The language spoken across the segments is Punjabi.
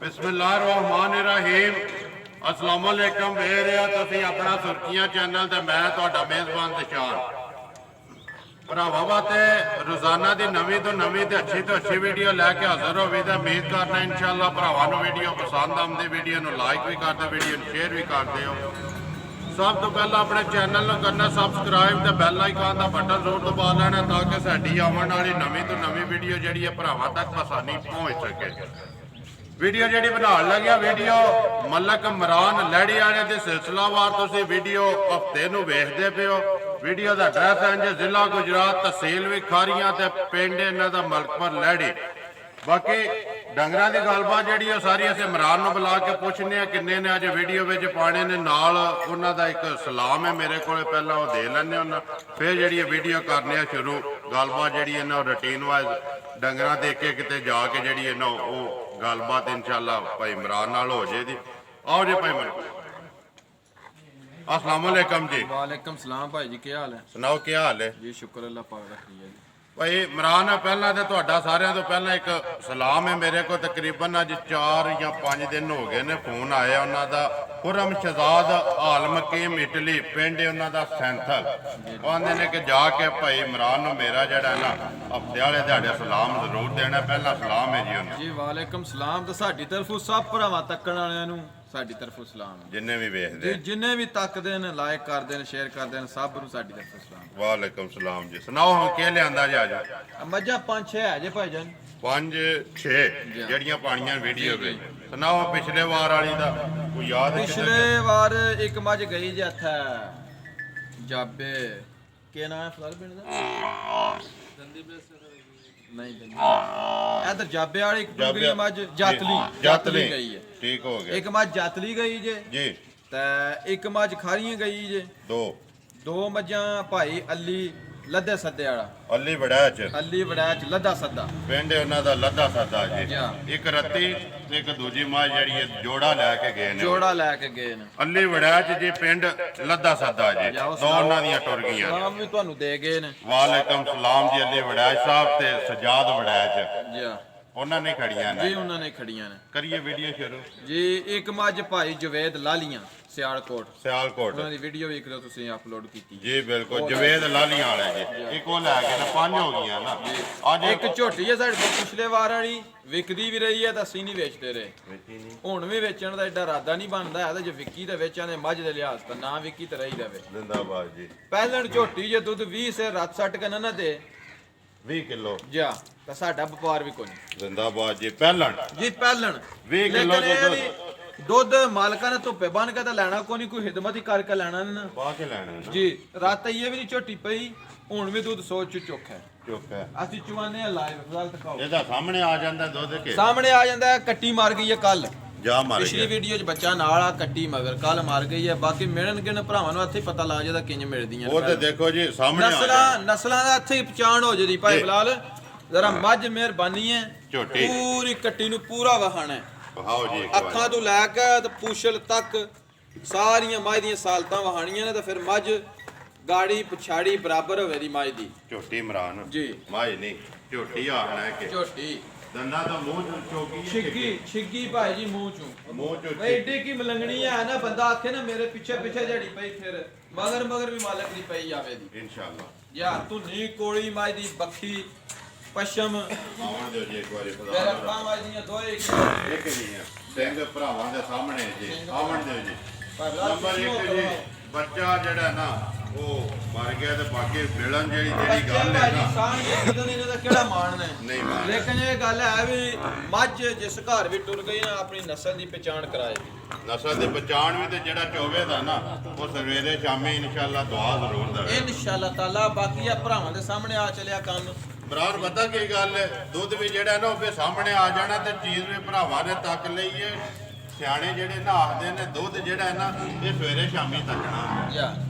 बिस्मिल्लाहिर्रहमानिर्रहीम अस्सलाम वालेकुम वेख रहे हो तुसीं अपना सुर्खियां चैनल ते मैं तुहाडा मेज़बान दिशान भरावां वास्ते रोजाना की नवीं तो अच्छी वीडियो लैके हाजिर हो भी उम्मीद करना इंशाअल्लाह भरावां नूं वीडियो पसंद आउंदी वीडियो नूं लाइक भी करदे वीडियो नूं शेयर भी करदे हो। सब तो पहला अपने चैनल नूं करना सबसक्राइब ते बैल आइकन का बटन जरूर दबा लेना ताकि साडी आउण वाली नवीं तो नवीं वीडियो जिहड़ी है भरावां तक आसानी पहुँच सके। वीडियो जी बनाने लगे वीडियो मलक इमरान लैड़ी वाले के सिलसिलावार तुम वीडियो हफ्ते में वेखते पे हो। वीडियो का एड्रैस है जी जिला गुजरात तहसील भी खारियां ते पिंड इन्हां दा मलकपुर लैड़ी। बाकी डंगरां दी गलबात जी सारी असीं इमरान नूं बुला के पूछने किन्ने ने अज वीडियो में पाने ने नाल उन्हां दा एक सलाम है मेरे को पहला वो दे लैने उन्हां फिर जी वीडियो करने शुरू गलबात जी है ना रूटीन वाइज डंगरां देख के किते जाके जी है ना वो गलबात इंशाअल्लाह भाई इमरान नाल हो जाएगी। आओ जी भाई इमरान। अस्सलाम वालेकुम जी। वालेकुम सलाम भाई जी, क्या हाल है? सुनाओ क्या हाल है जी? शुक्र अल्लाह पाक दा जी। भाई इमरान पहला तो तुहाडा सारिਆਂ तो पहला एक सलाम है मेरे को तकरीबन अज 4 या 5 दिन हो गए ने फोन आया उन्हों का खुरम शहजाद आलम मकीम इटली पिंड उन्हों का सैंथल आते ने कि जाके भाई इमरान मेरा जड़ा ना हफ्ते वाले दिहाड़े सलाम जरूर देना। पहला सलाम है जी उन्हें जी। वालेकुम सलाम। तो साडी तरफों सब भरावां तक्कण वालियां नूं साडी तरफों सलाम है। जिन्ने भी वेखदे जिन्ने भी तकदे ने लाइक करदे ने शेयर करदे ने सब नूं साडी तरफों सलाम। वालेकुम सलाम जी। सुनाओ हम क्या लियांदा जी अज? मज्जां 5-6 है जे भाईजान 5-6 जड़ियां पानियां वीडियो पे सुनाओ। पिछले वार वाली दा कोई याद है? पिछले वार एक मज गई जे इत्थे जाबे के नाम है फलाल पिंड दा नहीं इधर जाबे वाली एक गई मज जातली गई है। ठीक हो गया। एक मज जातली गई जे जी ते एक मज खारियां गई जे। दो मज्जां भाई अली लद्दे सद्दे वाला अली वड़ैच लद्दा सद्दा पिंड उन्हां दा लद्दा सद्दा जी। जी। एक रत्ती ते एक दूजी मां जेहड़ी है जोड़ा लैके गए ने जोड़ा अली वड़ैच जी पिंड लद्दा सद्दा जी। दो उन्हां दियां टुर गईयां नाम भी तुहानू दे गए ने। वालेकुम सलाम जी। अली वड़ैच साहब ते सजाद वड़ैच जी उन्होंने खड़ियां ने जी उन्होंने खड़ियां ने। करिए वीडियो शुरू जी। एक मज भाई जवेद लालियां सियालकोट उन्हां दी वीडियो भी करो तुसीं अपलोड कीती जी। बिल्कुल जवेद लालियां वाले जी। एक वो लैके ना 5 हो गईयां ना अज एक झोटी है साडे कोल पिछले वार वाली विकदी भी रही है तो असीं नहीं वेचते रहे। हुण भी वेचण दा एडा इरादा नहीं बनदा है जे विकी ते वेचां दे मझ दे लिहाज तो ना विकी ते रही रहे। जिंदाबाद जी। पहलण झोटी जे दुध 20 से रात सट के ना दे 20 किलो जा तो साडा व्यापार भी कोई नहीं। जिंदाबाद जी। पहलन जी पहलण 20 किलो दुध मालका ने धुप्पे बन के तो लैना कोई कोई हिदमत ही करके लैना ना के लैना जी। रात ये भी नहीं झोटी पई हुण भी दुध सोच चुका है चुप है। ਅਸੀਂ ਚਵਾਨੇ ਲਾਈਵ ਰਿਜ਼ਲਟ ਦਿਖਾਓ। ਇਹਦਾ ਸਾਹਮਣੇ ਆ ਜਾਂਦਾ ਦੁੱਧ ਕੇ ਸਾਹਮਣੇ ਆ ਜਾਂਦਾ ਹੈ। ਕੱਟੀ ਮਾਰ ਗਈ ਹੈ ਕੱਲ ਜਾ ਮਾਰ ਪਿਛਲੀ ਗਿਆ ਵੀਡੀਓ 'ਚ ਬੱਚਾ ਨਾਲ ਆ ਕੱਟੀ ਮਗਰ ਕੱਲ ਮਾਰ ਗਈ ਹੈ। ਬਾਕੀ ਮਿਲਣ ਗਿਣ ਭਰਾਵਾਂ ਨੂੰ ਇੱਥੇ ਹੀ ਪਤਾ ਲੱਗ ਜਾਂਦਾ ਕਿੰਜ ਮਿਲਦੀਆਂ ਉਹ ਤੇ ਦੇਖੋ ਜੀ ਸਾਹਮਣੇ ਆ ਨਸਲਾਂ ਦਾ ਇੱਥੇ ਹੀ ਪਛਾਣ ਹੋ ਜਦੀ ਭਾਈ ਬਲਾਲ ਜ਼ਰਾ ਮੱਝ ਮਿਹਰਬਾਨੀ ਹੈ ਝੋਟੀ ਪੂਰੀ ਕੱਟੀ ਨੂੰ ਪੂਰਾ ਵਹਾਣਾ ਹੈ। ਵਹਾਓ ਜੀ ਅੱਖਾਂ ਤੋਂ ਲੈ ਕੇ ਤੇ ਪੂਛਲ ਤੱਕ ਸਾਰੀਆਂ ਮੱਝ ਦੀਆਂ ਸਾਲਤਾਂ ਵਹਾਣੀਆਂ ਨੇ ਤੇ ਫਿਰ ਮੱਝ ਗਾੜੀ ਪਛਾੜੀ ਬਰਾਬਰ ਹੋਵੇ ਦੀ ਮੱਝ ਦੀ ਝੋਟੀ ਇਮਰਾਨ ਜੀ। ਮਾਝ ਨਹੀਂ ਝੋਟੀ ਆਖਣਾ ਹੈ ਕਿ ਝੋਟੀ ਦੰਦਾਂ ਤੋਂ ਮੂੰਹ ਚੋਕੀ ਛਿੱਗੀ ਭਾਈ ਜੀ ਮੂੰਹ ਚੋਂ ਮੂੰਹ ਚੋਂ ਬਈ ਏਡੀ ਕੀ ਮਲੰਗਣੀ ਹੈ ਨਾ ਬੰਦਾ ਆਖੇ ਨਾ ਮੇਰੇ ਪਿੱਛੇ ਜੜੀ ਪਈ ਫਿਰ ਮਗਰ ਵੀ ਮਾਲਕ ਦੀ ਪਈ ਜਾਵੇ ਦੀ ਇਨਸ਼ਾਅੱਲਾ। ਯਾ ਤੂੰ ਨੀ ਕੋਲੀ ਮੱਝ ਦੀ ਬੱਖੀ ਪਸ਼ਮ ਆਉਣ ਦਿਓ ਜੀ ਇੱਕ ਵਾਰੀ ਫਿਰ ਖੁਦਾ ਅੱਖਾਂ ਮੱਝ ਦੀਆਂ ਦੋਏ ਇੱਕ ਜੀ ਸਿੰਘ ਭਰਾਵਾਂ ਦੇ ਸਾਹਮਣੇ ਜੀ ਆਉਣ ਦਿਓ ਜੀ। ਨੰਬਰ 1 ਜੀ ਬੱਚਾ ਜਿਹੜਾ ਨਾ ਉਹ ਮਰ ਗਿਆ ਤੇ ਬਾਕੀ ਮਿਲਣ ਜਿਹੜੀ ਗੱਲ ਹੈ ਨਾ ਇਹਦਾ ਕਿਹੜਾ ਮਾਣ ਹੈ ਨਹੀਂ ਮਾਣ। ਲੇਕਿਨ ਇਹ ਗੱਲ ਹੈ ਵੀ ਮੱਝ ਜਿਸ ਘਰ ਵੀ ਟੁਰ ਗਈ ਨਾ ਆਪਣੀ ਨਸਲ ਦੀ ਪਛਾਣ ਕਰਾਏਗੀ। ਨਸਲ ਦੀ ਪਛਾਣ ਵੀ ਤੇ ਜਿਹੜਾ ਚੋਵੇ ਦਾ ਨਾ ਉਹ ਸਵੇਰੇ ਸ਼ਾਮੀ ਇਨਸ਼ਾਅੱਲਾ ਦੁਆ ਜ਼ਰੂਰ ਦੇਵੇ ਇਨਸ਼ਾਅੱਲਾ ਤਾਲਾ। ਬਾਕੀ ਆ ਭਰਾਵਾਂ ਦੇ ਸਾਹਮਣੇ ਆ ਚਲਿਆ ਕੰਮ ਬਰਾਰ ਪਤਾ ਕੀ ਗੱਲ ਹੈ ਦੁੱਧ ਵੀ ਜਿਹੜਾ ਨਾ ਉਹ ਸਾਹਮਣੇ ਆ ਜਾਣਾ ਤੇ ਚੀਜ਼ ਵੀ ਭਰਾਵਾਂ ਨੇ ਤੱਕ ਲਈਏ। ਸਿਆਣੇ ਜਿਹੜੇ ਨਾ ਆਖਦੇ ਨੇ ਦੁੱਧ ਜਿਹੜਾ ਹੈ ਨਾ ਇਹ ਸਵੇਰੇ ਸ਼ਾਮੀ ਤੱਕਣਾ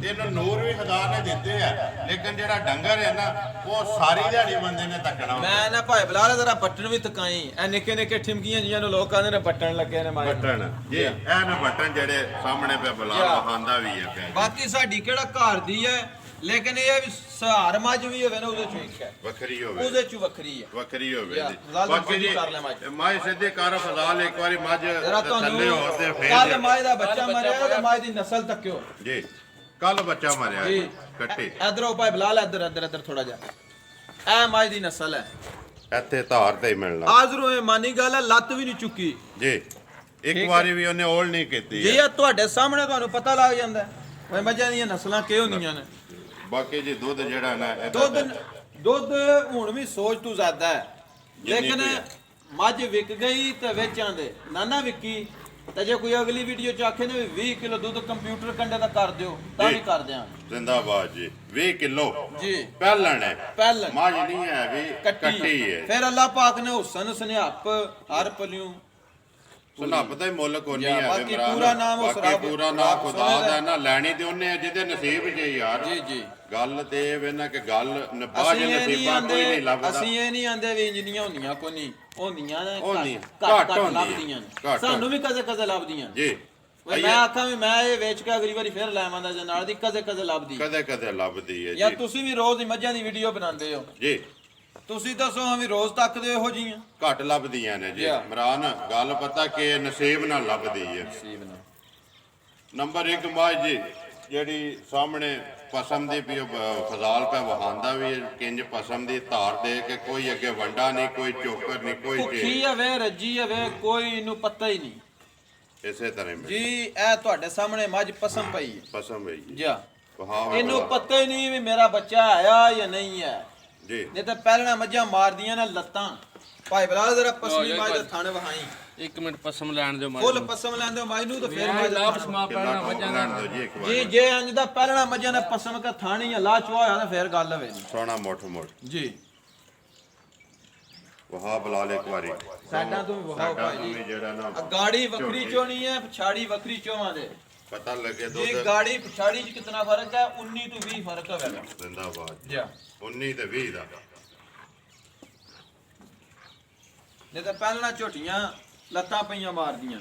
ਇਹਨੂੰ ਨੂਰ ਵੀ ਖੁਦਾ ਨੇ ਦਿੱਤੇ ਆ ਲੇਕਿਨ ਜਿਹੜਾ ਡੰਗਰ ਹੈ ਨਾ ਉਹ ਸਾਰੀ ਦਿਹਾੜੀ ਬੰਦੇ ਨੇ ਤੱਕਣਾ। ਮੈਂ ਨਾ ਭਾਈ ਬਲਾਲ ਜ਼ਰਾ ਬਟਨ ਵੀ ਤਕਾਈ ਐ ਨਿੱਕੇ ਨਿੱਕੇ ਠਿਮਕੀਆਂ ਜੀਆਂ ਨੂੰ ਲੋਕ ਕਹਿੰਦੇ ਨੇ ਬਟਨ ਲੱਗੇ ਨੇ ਮਾਰੇ ਬਟਨ ਜੀ ਇਹ ਨਾ ਬਟਨ ਜਿਹੜੇ ਸਾਹਮਣੇ ਪਿਆ ਬਲਾਲ ਵਹਾਂਦਾ ਵੀ ਹੈ। ਬਾਕੀ ਸਾਡੀ ਕਿਹੜਾ ਘਰ ਦੀ ਹੈ ਲੇਕਿਨ ਇਹ ਵੀ ਸਹਾਰ ਮੱਝ ਵੀ ਹੋਵੇ ਨਾ ਉਹਦੇ ਚ ਇੱਕ ਹੈ, ਵੱਖਰੀ ਹੋਵੇ, ਉਹਦੇ ਚ ਵੱਖਰੀ ਹੈ। ਵੱਖਰੀ ਹੋਵੇ ਯਾ, ਜੀ। ਫਜ਼ਾਲ ਬਾਕੀ ਜੀ ਕਰ ਲੈ ਮੱਝ। ਮਾਈ ਸਿੱਧੇ ਕਰ ਫਜ਼ਾਲ ਇੱਕ ਵਾਰੀ ਮੱਝ ਜਰਾ ਥੱਲੇ ਹੋ ਤੇ ਤੁਹਾਨੂੰ ਫੇਰ ਕੱਲ ਮੱਝ ਦਾ ਬੱਚਾ ਮਰਿਆ ਤੇ ਮੱਝ ਦੀ ਨਸਲ ਤੱਕਿਓ ਜੀ। ਕੱਲ ਬੱਚਾ ਮਰਿਆ ਜੀ। ਕੱਟੀ ਇਧਰੋਂ ਭਾਈ ਬਲਾਲ ਇੱਧਰ ਥੋੜਾ ਜਿਹਾ ਇਹ ਮੱਝ ਦੀ ਨਸਲ ਹੈ। ਇੱਥੇ ਧਾਰ ਤੇ ਹੀ ਮਿਲਣਾ ਆਜ਼ਰੋਂ ਇਹ ਮਾਨੀ ਗੱਲ ਹੈ, ਲੱਤ ਵੀ ਨਹੀਂ ਚੁੱਕੀ ਜੀ। ਇੱਕ ਵਾਰੀ ਵੀ ਉਹਨੇ ਓਲ ਨਹੀਂ ਕੀਤੀ ਜੀ। ਇਹ ਤੁਹਾਡੇ ਸਾਹਮਣੇ ਤੁਹਾਨੂੰ ਪਤਾ ਲੱਗ ਜਾਂਦਾ ਓਏ ਮੱਝਾਂ ਦੀਆਂ ਨਸਲਾਂ ਕਿਹੋ ਹੁੰਦੀਆਂ ਨੇ। ਬਾਕੀ ਜੀ ਦੁੱਧ ਜਿਹੜਾ ਨਾ ਦੁੱਧ ਹੁਣ ਵੀ ਸੋਚ ਤੂੰ ਜ਼ਿਆਦਾ ਹੈ, ਲੇਕਿਨ ਕੋਈ ਹੈ। ਮੱਝ ਵਿਕ ਗਈ ਤੇ ਵੇਚਾਂ ਦੇ ਨਾ ਵਿਕੀ ਤੇ ਜੇ ਕੋਈ ਅਗਲੀ ਵੀਡੀਓ ਚ ਆਖੇ ਨੇ 20 ਕਿਲੋ ਦੁੱਧ ਕੰਪਿਊਟਰ ਕੰਡੇ ਦਾ ਕਰ ਦਿਓ ਤਾਂ ਵੀ ਕਰ ਦਿਆਂ। ਜ਼ਿੰਦਾਬਾਦ ਜੀ। 20 ਕਿਲੋ ਜੀ ਪਹਿਲਣ ਹੈ, ਪਹਿਲਣ ਮੱਝ ਨਹੀਂ ਹੈ ਵੀ ਕੱਟੀ ਹੈ। ਫਿਰ ਅੱਲਾਹ ਪਾਕ ਨੇ ਹੁਸਨ ਸਨਿਆਪ ਹਰ ਪਲਿਓ ਸੁਨੱਪ ਦਾ ਹੀ ਮੁੱਲ ਕੋਈ ਨਹੀਂ ਹੈ ਬਾਕੀ ਇਮਰਾਨ। ਪੂਰਾ ਨਾਮ ਉਸ ਬਾਕੀ ਰੱਬ ਪੂਰਾ ਨਾਮ ਖੁਦਾ ਦਾ ਨਾ ਲੈਣੀ ਤੇ ਉਹਨੇ ਜਿਹਦੇ ਨਸੀਬ ਚ ਯਾਰ। ਜੀ ਜੀ। ਗੱਲ ਤੇ ਇਹ ਵੇ ਨਾ ਕਿ ਗੱਲ ਨਬਾਜ ਅਸੀਂ ਇਹ ਨਹੀਂ ਨਸੀਬਾਂ ਕੋਈ ਨਹੀਂ ਲੱਭਦਾ। ਅਸੀਂ ਇਹ ਨਹੀਂ ਆਂਦੇ ਵੀ ਇੰਜਨੀਆਂ ਹੁੰਦੀਆਂ ਕੋਈ ਨਹੀਂ ਹੁੰਦੀਆਂ ਨੇ, ਹੁੰਦੀਆਂ, ਘੱਟ ਹੁੰਦੀਆਂ, ਲੱਭਦੀਆਂ ਨੇ। ਘੱਟ। ਸਾਨੂੰ ਵੀ ਕਦੇ ਲੱਭਦੀਆਂ ਨੇ। ਜੀ। ਮੈਂ ਆਖਾਂ ਵੀ ਮੈਂ ਇਹ ਵੇਚ ਕੇ ਅਗਲੀ ਵਾਰੀ ਫਿਰ ਲੈ ਆਵਾਂਦਾ ਜੇ ਨਾਲ ਦੀ ਕਦੇ ਲੱਭਦੀ ਕਦੇ ਕਦੇ ਲੱਭਦੀ ਹੈ ਜਾਂ ਜੀ। ਤੁਸੀਂ ਵੀ ਰੋਜ਼ ਦੀ ਮੱਝਾਂ ਦੀ ਵੀਡੀਓ ਬਣਾਉਂਦੇ ਹੋ, ਜੀ ਤੁਸੀਂ ਦੱਸੋ ਹਾਂ ਵੀ ਰੋਜ਼ ਤੱਕਦੇ ਇਹੋ ਜੀਆਂ ਘੱਟ ਲੱਭਦੀਆਂ ਨੇ ਜੀ ਜੀ। ਇਮਰਾਨ। ਗੱਲ ਪਤਾ ਕਿ ਨਸੀਬ ਨਾਲ ਲੱਭਦੀ ਹੈ। ਨੰਬਰ 1 ਮੱਝ ਜੀ ਜਿਹੜੀ ਸਾਹਮਣੇ ਪਸਮ ਦੀ ਵੀ ਫਜ਼ਾਲ ਪੈ ਵਹਾਂਦਾ ਵੀ ਹੈ, ਕਿੰਜ ਪਸਮ ਦੀ ਧਾਰ ਦੇ ਕੇ ਕੋਈ ਅੱਗੇ ਵੰਡਾ ਨਹੀਂ, ਕੋਈ ਚੋਕਰ ਨਹੀਂ, ਕੋਈ ਭੁੱਖੀ ਚੀਜ਼ ਹਵੇ ਰੱਜੀ ਹਵੇ ਕੋਈ ਇਹਨੂੰ ਪਤਾ ਹੀ ਨਹੀਂ ਇਸੇ ਤਰ੍ਹਾਂ ਹੀ ਜੀ। ਇਹ ਤੁਹਾਡੇ ਸਾਹਮਣੇ ਮੱਝ ਪਸਮ ਪਈ ਹੈ ਪਸਮ ਹੈ ਜੀ। ਜੀ। ਵਹਾਅ ਇਹਨੂੰ ਪਤਾ ਹੀ ਨਹੀਂ ਵੀ ਮੇਰਾ ਬੱਚਾ ਆਇਆ ਜਾਂ ਨਹੀਂ ਹੈ ਜੀ। ਨਹੀਂ ਤਾਂ ਪਹਿਲਾਂ ਮੱਝਾਂ ਮਾਰਦੀਆਂ ਨੇ ਲੱਤਾਂ। ਭਾਈ ਬਲਾਲ ਜਰਾ ਪਸਮੀ ਮੱਝ ਦਾ ਥਣ ਵਹਾਈ। ਇੱਕ ਮਿੰਟ ਪਸਮ ਲੈਣ ਦਿਓ ਫੁੱਲ ਪਸਮ ਲੈਂਦੇ ਮੱਝ ਨੂੰ ਤਾਂ ਫਿਰ ਮੱਝ ਦਾ ਲਾਪਸ ਮਾ ਪੈਣਾ ਮੱਝਾਂ ਦਾ ਲੈਣ ਦਿਓ ਜੀ ਇੱਕ ਵਾਰ। ਜੀ ਜੇ ਇੰਜ ਦਾ ਪਹਿਲਾਂ ਮੱਝਾਂ ਨੇ ਪਸਮ ਕਾ ਥਾਣੀ ਅੱਲਾ ਚੁਆ ਹੋਇਆ ਤਾਂ ਫਿਰ ਗੱਲ ਹੋਵੇ ਨਹੀਂ ਸੋਨਾ ਮੋਠ ਜੀ। ਵਹਾ ਬਲਾ ਲੈ ਇੱਕ ਵਾਰੀ ਸਾਡਾ ਤੋਂ ਵੀ ਵਹਾਓ ਸਾਡਾ ਭਾਈ ਤੋਂ ਜੀ। ਵੀ ਜਿਹੜਾ ਨਾ ਗਾੜੀ ਵੱਖਰੀ ਚੋਣੀ ਹੈ, ਪਛਾੜੀ ਵੱਖਰੀ ਚੋਵਾਂ ਦੇ ਪਤਾ ਲੱਗੇ ਜੀ। ਦੁੱਧ ਗਾੜੀ ਪਛਾੜੀ ਚ ਕਿੰਨਾ ਫਰਕ ਹੈ? 19 ਤੋਂ 20 ਫਰਕ ਹੋਵੇਗਾ ਜ਼ਿੰਦਾਬਾਦ ਜੀ। 19 ਤੇ 20 ਦਾ। ਨਹੀਂ ਤਾਂ ਪਹਿਲਾਂ ਝੋਟੀਆਂ ਲੱਤਾਂ ਪਈਆਂ ਮਾਰਦੀਆਂ।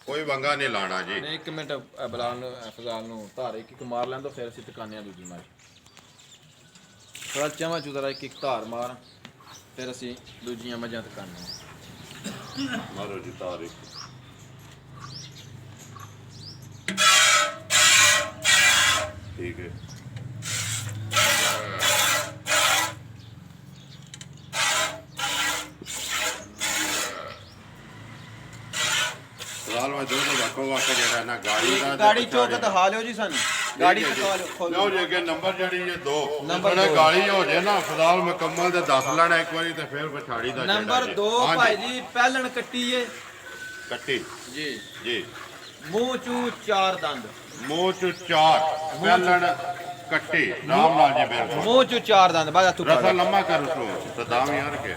ਕੋਈ ਵੰਗਾ ਨਹੀਂ ਲਾਣਾ ਜੀ। ਨਹੀਂ ਇੱਕ ਮਿੰਟ ਬਲਾਲ ਨੂੰ ਫਜ਼ਾਲ ਨੂੰ ਧਾਰ ਇੱਕ ਮਾਰ ਲੈਣ ਦੋ ਫਿਰ ਅਸੀਂ ਟਿਕਾਨੇ ਆ ਦੂਜੀ ਮਾਰ। ਥੋੜਾ ਚਾਵਾ ਚੁਦਰਾ ਇੱਕ ਧਾਰ ਮਾਰ ਫਿਰ ਅਸੀਂ ਦੂਜੀਆਂ ਮੱਝਾਂ ਟਿਕਾਨੇ। ਮਾਰੋ ਜੀ ਤਾਰੀਖ। ਠੀਕ ਹੈ। ਫਿਲਹਾਲ ਮੈਂ ਦੋਨੋਂ ਵਾਕੋ ਵਾਕ ਜਿਹੜਾ ਨਾ ਗਾੜੀ ਦਾ ਗਾੜੀ ਚੋਕ ਦਿਖਾ ਲਿਓ ਜੀ ਸਾਨੂੰ। ਗਾੜੀ ਦਿਖਾ ਲਿਓ ਲਓ ਜੀ ਅੱਗੇ ਨੰਬਰ ਜਿਹੜੀ ਇਹ 2 ਨੰਬਰ ਨੰਬਰ ਦੋ। ਗਾਲੀ ਹੋ ਜੇ ਨਾ ਫਿਲਹਾਲ ਮੁਕੰਮਲ ਤੇ 10 ਲੈਣਾ ਇੱਕ ਵਾਰੀ ਤੇ ਫਿਰ ਪਛਾੜੀ ਦਾ ਜਿਹੜਾ ਨੰਬਰ ਜੀ। 2 ਹਾਂਜੀ, ਭਾਈ ਜੀ ਪਹਿਲਣ ਕੱਟੀ ਏ ਕੱਟੀ ਜੀ। ਜੀ। ਮੂੰਹ ਚੂ 4 ਦੰਦ। ਮੂੰਹ ਚ 4 ਪਹਿਲਣ ਕੱਟੀ ਰਾਮ ਨਾਲ ਜੀ ਬਿਲਕੁਲ। ਮੂੰਹ ਚੂ 4 ਦੰਦ ਬਾਜਾ ਤੂੰ ਰਸਾ ਲੰਮਾ ਕਰ ਉਸਨੂੰ ਸਦਾਮ ਯਾਰ ਕੇ।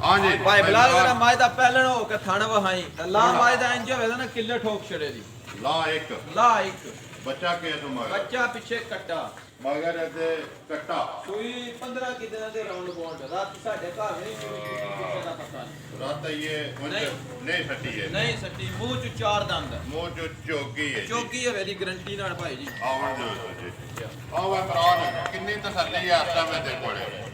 ਹਾਂਜੀ ਭਾਈ ਬਲਾਲ ਜਰਾ ਮਾਇ ਦਾ ਪਹਿਲਣ ਹੋ ਕੇ ਥਣ ਵਹਾਈ ਅੱਲਾ ਮਾਇ ਦਾ ਇੰਜ ਹੋਵੇ ਨਾ ਕਿੱਲੇ ਠੋਕ ਛੜੇ ਦੀ। ਲਾ ਇੱਕ ਲਾ ਇੱਕ ਬੱਚਾ ਕੇ ਤੁਮਾਰ ਬੱਚਾ ਪਿੱਛੇ ਕੱਟਾ ਮਗਰ ਇਹਦੇ ਕੱਟਾ ਕੋਈ 15 ਕਿਦਨਾਂ ਦੇ ਰਾਉਂਡ ਬੌਂਡ ਰਾਤ ਸਾਡੇ ਘਰ ਨਹੀਂ ਕਿਸੇ ਦਾ ਪਤਾ ਨਹੀਂ। ਰਾਤ ਇਹ ਉਂਝ ਨਹੀਂ ਸੱਟੀ ਹੈ ਨਹੀਂ ਸੱਟੀ ਮੂੰਹ ਚ 4 ਦੰਦ ਮੂੰਹ ਚ ਚੋਗੀ ਹੈ ਜੀ। ਚੌਕੀ ਹੋਵੇ ਦੀ ਗਰੰਟੀ ਨਾਲ ਭਾਈ ਜੀ। ਆਵਣ ਦਿਓ ਜੀ। ਆਵਾ ਭਰਾ ਕਿੰਨੀ ਤਸੱਲੀ ਹੈ ਆਸਾ ਮੈਂ ਤੇ ਕੋਲੇ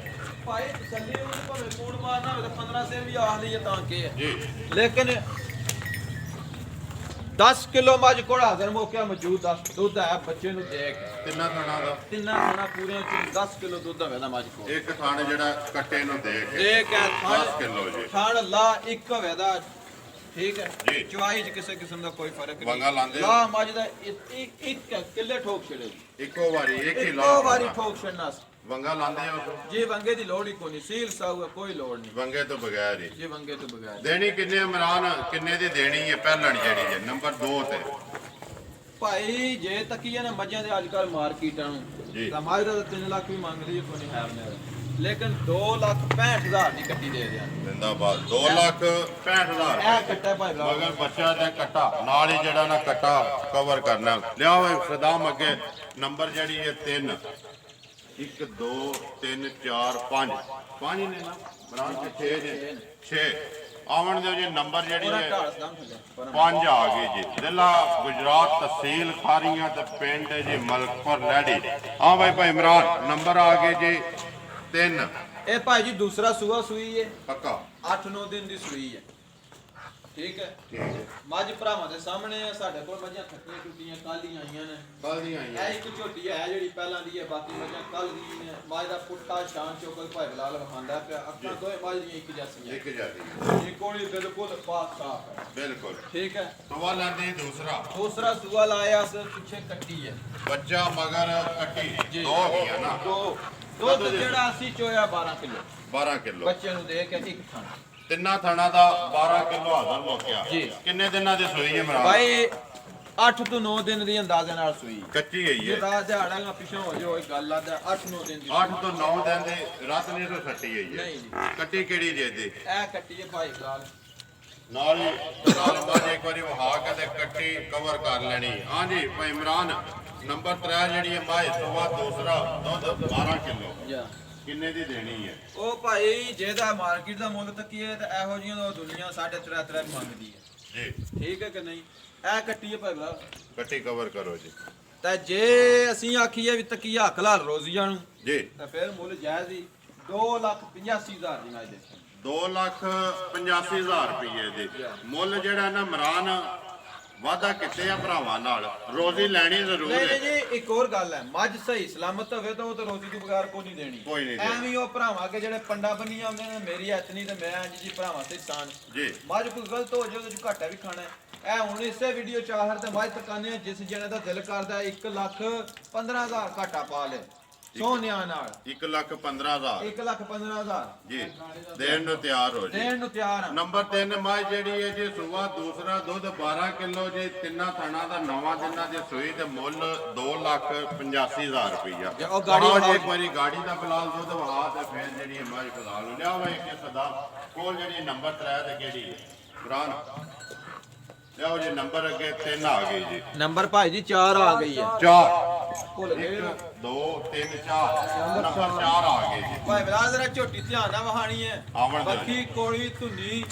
ਭਾਈ ਤਸੱਲੀ ਉਹ ਭਾਵੇਂ ਕੋੜ ਮਾਰਨਾ ਹੋਵੇ ਤਾਂ 15 ਸੇ ਵੀ ਆਖ ਲਈਏ ਤਾਂ ਕੀ ਹੈ ਜੀ। ਲੇਕਿਨ 10 ਕਿਲੋ ਮੱਝ ਕੋਲ ਹਾਜ਼ਰ ਮੌਕਿਆ ਮੌਜੂਦ 10 ਦੁੱਧ ਹੈ ਬੱਚੇ ਨੂੰ ਦੇ ਕੇ ਤਿੰਨਾਂ ਥਾਣਾ ਦਾ ਤਿੰਨਾਂ ਖਾਣਾ ਪੂਰੇ ਚ 10 ਕਿਲੋ ਦੁੱਧ ਹੋਵੇਗਾ ਮੱਝ ਕੋਲ। ਇੱਕ ਥਾਣ ਜਿਹੜਾ ਕੱਟੇ ਨੂੰ ਦੇ ਕੇ ਦੇ ਕੇ 10 ਕਿਲੋ ਜੀ। ਖਾਣ ਲਾ ਇੱਕ ਹੋਵੇਗਾ ਠੀਕ ਹੈ ਜੀ। ਚਵਾਈ ਚ ਕਿਸੇ ਕਿਸਮ ਦਾ ਕੋਈ ਫਰਕ ਨਹੀਂ। ਵੰਗਾ ਲਾਉਂਦੇ ਹੋ? ਲਾ ਮੱਝ ਦਾ ਇੱਕ ਕਿੱਲੇ ਠੋਕ ਛੜੇ ਇੱਕੋ ਵਾਰੀ ਇੱਕ ਹੀ ਲਾ ਇੱਕੋ ਵਾਰੀ ਠੋਕ ਛੜਨਾ ਵੰਗਾ ਲਾਉਂਦੇ ਆ ਉਸ ਜੀ। ਵੰਗੇ ਦੀ ਲੋੜ ਹੀ ਕੋਈ ਨਹੀਂ ਸੀਲ ਸਾਊਗਾ ਕੋਈ ਲੋੜ ਨਹੀਂ ਵੰਗੇ ਤੋਂ ਬਗੈਰ ਹੀ ਜੀ। ਵੰਗੇ ਤੋਂ ਬਗੈਰ ਦੇਣੀ ਕਿੰਨੇ ਇਮਰਾਨ ਕਿੰਨੇ ਦੀ ਦੇਣੀ ਹੈ ਪਹਿਲਣ ਜਿਹੜੀ ਹੈ ਨੰਬਰ 2 ਤੇ ਭਾਈ ਜੇ ਤੱਕੀਏ ਨਾ ਮੱਝਾਂ ਦੇ ਅੱਜ ਕੱਲ ਮਾਰਕੀਟਾਂ ਜੀ। ਨੂੰ ਤਾਂ ਮੱਝ ਦਾ 3 ਲੱਖ ਵੀ ਮੰਗ ਲਈ ਕੋਈ ਨਹੀਂ ਹੈ ਮੇਰੇ, ਲੇਕਿਨ 2,65,000 ਦੀ ਕੱਟੀ ਦੇ ਦਿਆਂ। ਜ਼ਿੰਦਾਬਾਦ 2,65,000 ਇਹ ਕੱਟਾ ਭਾਈ ਬਰਾਬਰ ਮਗਰ ਬੱਚਾ ਤੇ ਕੱਟਾ ਨਾਲ ਹੀ ਜਿਹੜਾ ਨਾ ਕੱਟਾ ਕਵਰ ਕਰਨਾ ਲਿਆਓ ਸਦਾਮ ਅੱਗੇ ਨੰਬਰ ਜਿਹੜੀ ਹੈ 3 1 2 3 4 5 5 ਨੇ ਨਾ ਬਰਾਬਰ 6 ਨੇ 6 ਆਵਣ ਦਿਓ ਜੀ ਨੰਬਰ ਜਿਹੜੀ ਪੂਰਾ ਹੈ ਢਾਲ ਸਦਾਮ ਥੱਲੇ 5 ਆ ਗਈ ਜੀ ਜ਼ਿਲ੍ਹਾ ਗੁਜਰਾਤ ਤਹਿਸੀਲ ਖਾਰੀਆਂ ਤੇ ਪਿੰਡ ਹੈ ਜੀ ਮਲਕਪੁਰ ਲੈੜੀ। ਹਾਂ ਭਾਈ ਇਮਰਾਨ ਨੰਬਰ ਆ ਗਏ ਜੀ 3 ਇਹ ਭਾਈ ਜੀ ਦੂਸਰਾ ਸੂਆ ਸੂਈ ਹੈ, ਪੱਕਾ 8-9 ਦਿਨ ਦੀ ਸੂਈ ਹੈ। ਠੀਕ ਹੈ, ਠੀਕ ਹੈ ਮੱਝ ਭਰਾਵਾਂ ਦੇ ਸਾਹਮਣੇ ਆ, ਸਾਡੇ ਕੋਲ ਮੱਝਾਂ ਖੱਟੀਆਂ ਟੁੱਟੀਆਂ ਕੱਲ ਹੀ ਆਈਆਂ ਨੇ। ਕੱਲ ਦੀਆਂ ਆਈਆਂ ਇਹ ਇੱਕ ਝੋਟੀ ਹੈ ਜਿਹੜੀ ਪਹਿਲਾਂ ਦੀ ਹੈ, ਬਾਕੀ ਮੱਝਾਂ ਕੱਲ ਦੀ ਨੇ। ਮੱਝ ਦਾ ਪੁੱਟਾ ਸ਼ਾਨ ਚੋਕਰ ਭਾਈ ਬਲਾਲ ਵਿਖਾਉਂਦਾ ਪਿਆ, ਅੱਖਾਂ ਦੋਵੇਂ ਮੱਝ ਦੀਆਂ ਇੱਕ ਜੈਸੀਆਂ, ਇੱਕ ਜਾਤੀ ਇਹ ਕੋਲੀ ਬਿਲਕੁਲ ਪਾਕ ਸਾਫ ਹੈ। ਬਿਲਕੁਲ ਠੀਕ ਹੈ, ਸਵਾ ਲੈਂਦੇ ਦੂਸਰਾ ਸੂਆ ਲਾਇਆ ਸ ਪਿੱਛੇ ਕੱਟੀ ਹੈ ਬੱਚਾ ਮਗਰ ਕੱਟੀ ਜੀ। ਦੋ ਹੋ ਗਿਆ ਨਾ ਦੋ ਦੁੱਧ ਜਿਹੜਾ ਅਸੀਂ ਚੋਇਆ 12 ਕਿਲੋ 12 ਕਿਲੋ ਬੱਚੇ ਨੂੰ ਦੇ ਕੇ ਇੱਕ ਥਾਂ। ਤਿੰਨਾਂ ਥਾਣਾ ਦਾ 12 ਕਿਲੋ ਹਾਜ਼ਰ ਲੋਕਿਆ ਜੀ। ਕਿੰਨੇ ਦਿਨਾਂ ਦੀ ਸੂਈ ਹੈ ਮਰਾ ਭਾਈ 8 ਤੋਂ 9 ਦਿਨ ਦੀ ਅੰਦਾਜ਼ੇ ਨਾਲ ਸੂਈ। ਕੱਚੀ ਗਈ ਜੇ ਹੈ ਰਾਤ ਦਿਹਾੜਾ ਪਿਛੋਂ ਹੋ ਜਾਓ ਇਹ ਗੱਲ ਆ, 8-9 ਦਿਨ ਦੀ 8 ਤੋਂ 9 ਦਿਨ ਦੇ ਰਾਤ ਨੇ ਤੋਂ ਸੱਟੀ ਗਈ ਹੈ ਨਹੀਂ ਜੀ, ਕੱਟੀ ਕਿਹੜੀ ਜੇ ਦੀ ਇਹ ਕੱਟੀ ਹੈ ਭਾਈ ਬਲਾਲ। ਨਾਲ ਹੀ ਨਾਲ ਬਾਅਦ ਇੱਕ ਵਾਰੀ ਵਹਾ ਕੇ ਤੇ ਕੱਟੀ ਕਵਰ ਕਰ ਲੈਣੀ। ਹਾਂਜੀ ਭਾਈ ਇਮਰਾਨ ਨੰਬਰ 3 ਜਿਹੜੀ ਹੈ ਮਾਈ ਸਵਾ ਦੂਸਰਾ ਦੁੱਧ 12 ਕਿਲੋ ਜਾ ਕਿੰਨੇ ਦੀ ਦੇਣੀ ਹੈ? ਉਹ ਭਾਈ ਜਿਹਦਾ ਮਾਰਕੀਟ ਦਾ ਮੁੱਲ ਤੱਕੀਏ ਤੇ ਇਹੋ ਜਿਹੀਆਂ ਦਾ ਦੁਨੀਆ 3.5 ਮੰਗਦੀ ਹੈ। ਜੀ ਠੀਕ ਹੈ ਕਿ ਨਹੀਂ? ਇਹ ਕੱਟੀ ਹੈ ਭਾਈ ਬਲਾਲ। ਕੱਟੀ ਕਵਰ ਕਰੋ ਜੀ ਤੇ ਜੇ ਅਸੀਂ ਆਖੀਏ ਵੀ ਤੱਕੀਏ ਹੱਕ ਲਾਲ ਰੋਜ਼ੀਆਂ ਨੂੰ ਜੀ ਤਾਂ ਫਿਰ ਮੁੱਲ ਜਾਇਜ਼ ਹੀ 2,85,000 ਦੀ ਮੈਂ ਦੇ 2,85,000 ਰੁਪਏ ਦੇ ਮੁੱਲ ਜਿਹੜਾ ਨਾ ਮਰਾਨ ਵਾਦਾ ਕਿਤੇ ਆ ਭਰਾਵਾਂ ਨਾਲ ਰੋਜ਼ੀ ਲੈਣੀ ਜ਼ਰੂਰ ਨਹੀਂ ਹੈ। ਜੀ ਇੱਕ ਹੋਰ ਗੱਲ ਹੈ, ਮੱਝ ਸਹੀ ਸਲਾਮਤ ਹੋਵੇ ਤਾਂ ਉਹ ਤਾਂ ਰੋਜ਼ੀ ਤੋਂ ਬਗੈਰ ਕੋਈ ਨਹੀਂ ਦੇਣੀ। ਕੋਈ ਨਹੀਂ ਦੇਣੀ। ਐਵੇਂ ਉਹ ਭਰਾਵਾਂ ਕੇ ਜਿਹੜੇ ਪੰਡਾ ਬੰਨੀ ਆਉਂਦੇ ਨੇ ਮੇਰੀ ਹੱਥ ਨਹੀਂ ਤੇ ਮੈਂ ਅੱਜ ਜੀ ਭਰਾਵਾਂ ਤੇ ਸਾਨ ਜੀ ਮੱਝ ਕੋਈ ਗਲਤ ਹੋ ਜਾਏ ਉਹਦੇ ਚ ਘਾਟਾ ਵੀ ਖਾਣਾ ਹੈ। ਇਹ ਹੁਣ ਇਸੇ ਵੀਡੀਓ ਚ ਆਹਰ ਤੇ ਮੱਝ ਤਕਾਨੇ ਜਿਸ ਜਣੇ ਦਾ ਦਿਲ ਕਰਦਾ 1,15,000 ਘਾਟਾ ਪਾ ਲੇ ਸੋਨਿਆਂ ਨਾਲ 1,15,000 1,15,000 ਜੀ ਦੇਣ ਨੂੰ ਤਿਆਰ ਹੋ ਜੀ। ਦੇਣ ਨੂੰ ਤਿਆਰ ਆ। ਨੰਬਰ 3 ਮੱਝ ਜਿਹੜੀ ਹੈ ਜੀ ਸੂਆ ਦੂਸਰਾ ਦੁੱਧ 12 ਕਿਲੋ ਜੀ ਤਿੰਨਾਂ ਥਣਾ ਦਾ 9 ਦਿਨਾਂ ਦੀ ਸੂਈ ਤੇ ਮੁੱਲ 2,85,000 ਰੁਪਈਆ। ਜੇ ਉਹ ਗਾੜੀ ਆਓ ਜੀ ਵਹਾ- ਇੱਕ ਵਾਰੀ ਗਾੜੀ ਦਾ ਫਿਲਹਾਲ ਦੁੱਧ ਵਹਾ ਤੇ ਫਿਰ ਜਿਹੜੀ ਹੈ ਮੱਝ ਫਿਲਹਾਲ ਨੂੰ ਲਿਆਓ ਇੱਕ ਸਦਾ ਕੋਲ ਜਿਹੜੀ ਨੰਬਰ 3 ਤੇ ਕਿਹੜੀ ਹੈ ਬਰਾਨ ਲਿਆਓ ਜੀ ਨੰਬਰ ਅੱਗੇ 3 ਆ ਗਈ ਜੀ ਨੰਬਰ ਭਾਈ ਜੀ 4 ਆ ਗਈ ਹੈ। 4 ਭੁੱਲ ਗਏ 1 2 3 4 ਨੰਬਰ 4 ਆ ਗਏ ਜੀ। ਭਾਈ ਬਲਾ ਜ਼ਰਾ ਝੋਟੀ ਧਿਆਨ ਨਾਲ ਵਹਾਣੀ ਹੈ। ਆਵਣ ਦਿਓ। ਬੱਖੀ ਕੋਲੀ ਧੁੰਨੀ